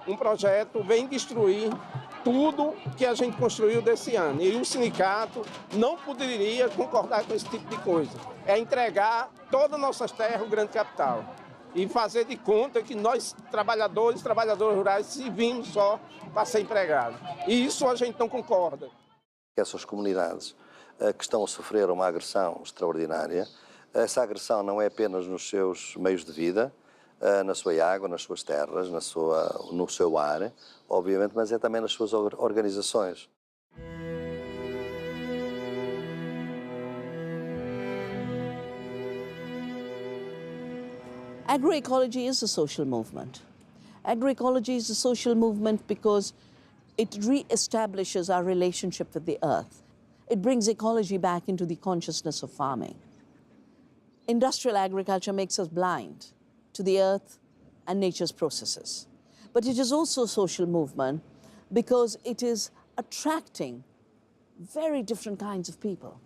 um projeto vem destruir tudo que a gente construiu desse ano. E o sindicato não poderia concordar com esse tipo de coisa. É entregar todas as nossas terras ao grande capital e fazer de conta que nós, trabalhadores rurais, servimos só para ser empregados. E isso a gente não concorda. Essas comunidades que estão a sofrer uma agressão extraordinária, essa agressão não é apenas nos seus meios de vida, na sua água, nas suas terras, no seu ar, obviamente, mas é também nas suas organizações. Agroecology is a social movement. Agroecology is a social movement because it re-establishes our relationship with the earth. It brings ecology back into the consciousness of farming. Industrial agriculture makes us blind to the earth and nature's processes. But it is also a social movement because it is attracting very different kinds of people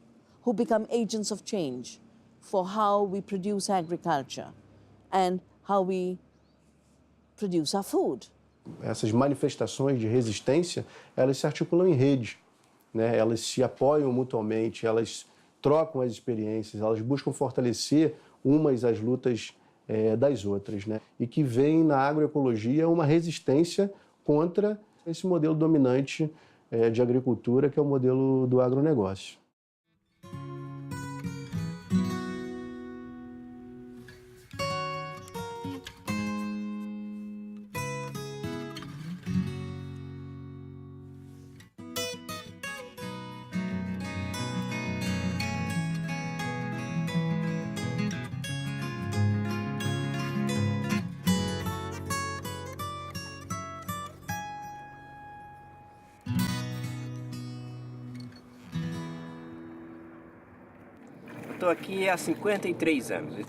who become agents of change for how we produce agriculture and how we produce our food. Essas manifestações de resistência, elas se articulam em rede, né? Elas se apoiam mutuamente, elas trocam as experiências, elas buscam fortalecer umas as lutas das outras, né? E que vem na agroecologia uma resistência contra esse modelo dominante de agricultura, que é o modelo do agronegócio. Estou aqui há 53 anos.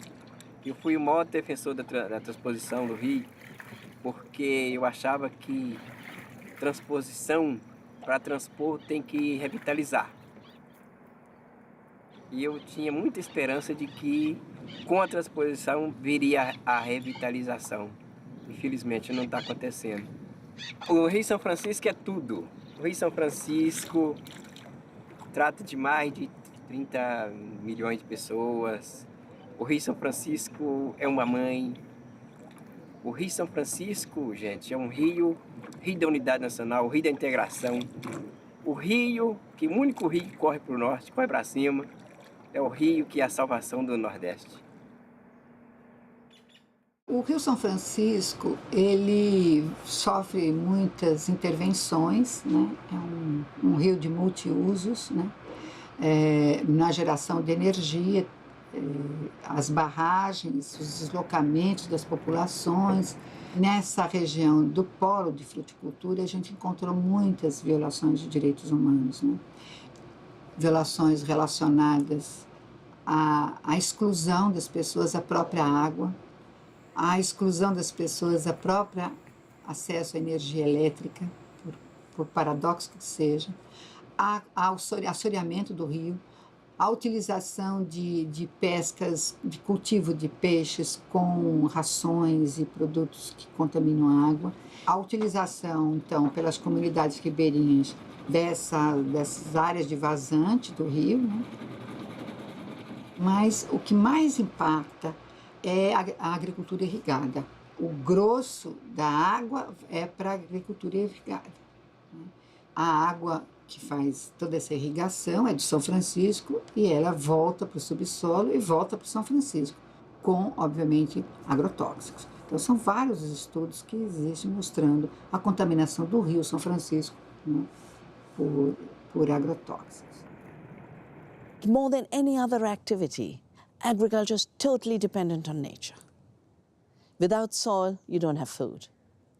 Eu fui o maior defensor da transposição do rio, porque eu achava que transposição, para transpor, tem que revitalizar. E eu tinha muita esperança de que, com a transposição, viria a revitalização. Infelizmente, não está acontecendo. O Rio São Francisco é tudo. O Rio São Francisco trata de mais de 30 milhões de pessoas. O Rio São Francisco é uma mãe. O Rio São Francisco, gente, é um rio da unidade nacional, o rio da integração. O único rio que corre para o norte, corre para cima, é o rio que é a salvação do Nordeste. O Rio São Francisco, ele sofre muitas intervenções, né? É um rio de multiusos, né? Na geração de energia, as barragens, os deslocamentos das populações. Nessa região do polo de fruticultura, a gente encontrou muitas violações de direitos humanos, né? Violações relacionadas à exclusão das pessoas à própria água, à exclusão das pessoas à própria acesso à energia elétrica, por paradoxo que seja, ao assoreamento do rio, a utilização de pescas, de cultivo de peixes com rações e produtos que contaminam a água, a utilização, então, pelas comunidades ribeirinhas dessas áreas de vazante do rio, né? Mas o que mais impacta é a agricultura irrigada. O grosso da água é para a agricultura irrigada, né? A água que faz toda essa irrigação é de São Francisco e ela volta para o subsolo e volta para o São Francisco, com, obviamente, agrotóxicos. Então, são vários os estudos que existem mostrando a contaminação do rio São Francisco, né, por agrotóxicos. More than any other activity, agriculture is totally dependent on nature. Without soil, you don't have food.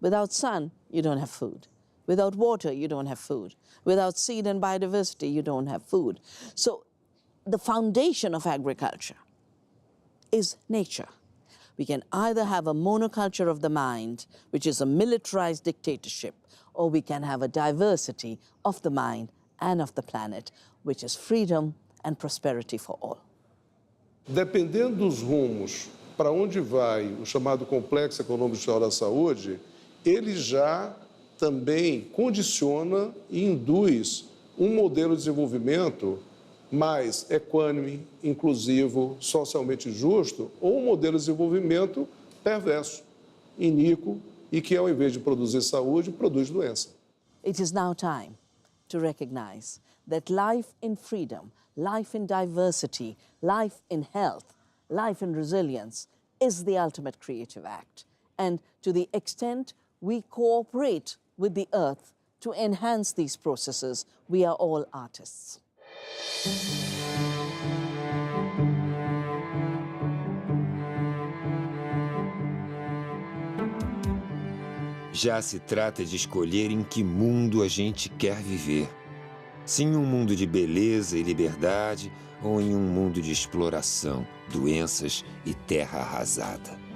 Without sun, you don't have food. Without water, you don't have food. Without seed and biodiversity, you don't have food. So the foundation of agriculture is nature. We can either have a monoculture of the mind, which is a militarized dictatorship, or we can have a diversity of the mind and of the planet, which is freedom and prosperity for all. Dependendo dos rumos para onde vai o chamado complexo econômico social da saúde, ele já também condiciona e induz um modelo de desenvolvimento mais equânime, inclusivo, socialmente justo, ou um modelo de desenvolvimento perverso, iníquo e que, ao invés de produzir saúde, produz doença. It is now time to recognize that life in freedom, life in diversity, life in health, life in resilience is the ultimate creative act. And to the extent we cooperate with the earth to enhance these processes, we are all artists. Já se trata de escolher em que mundo a gente quer viver. Se em um mundo de beleza e liberdade ou em um mundo de exploração, doenças e terra arrasada.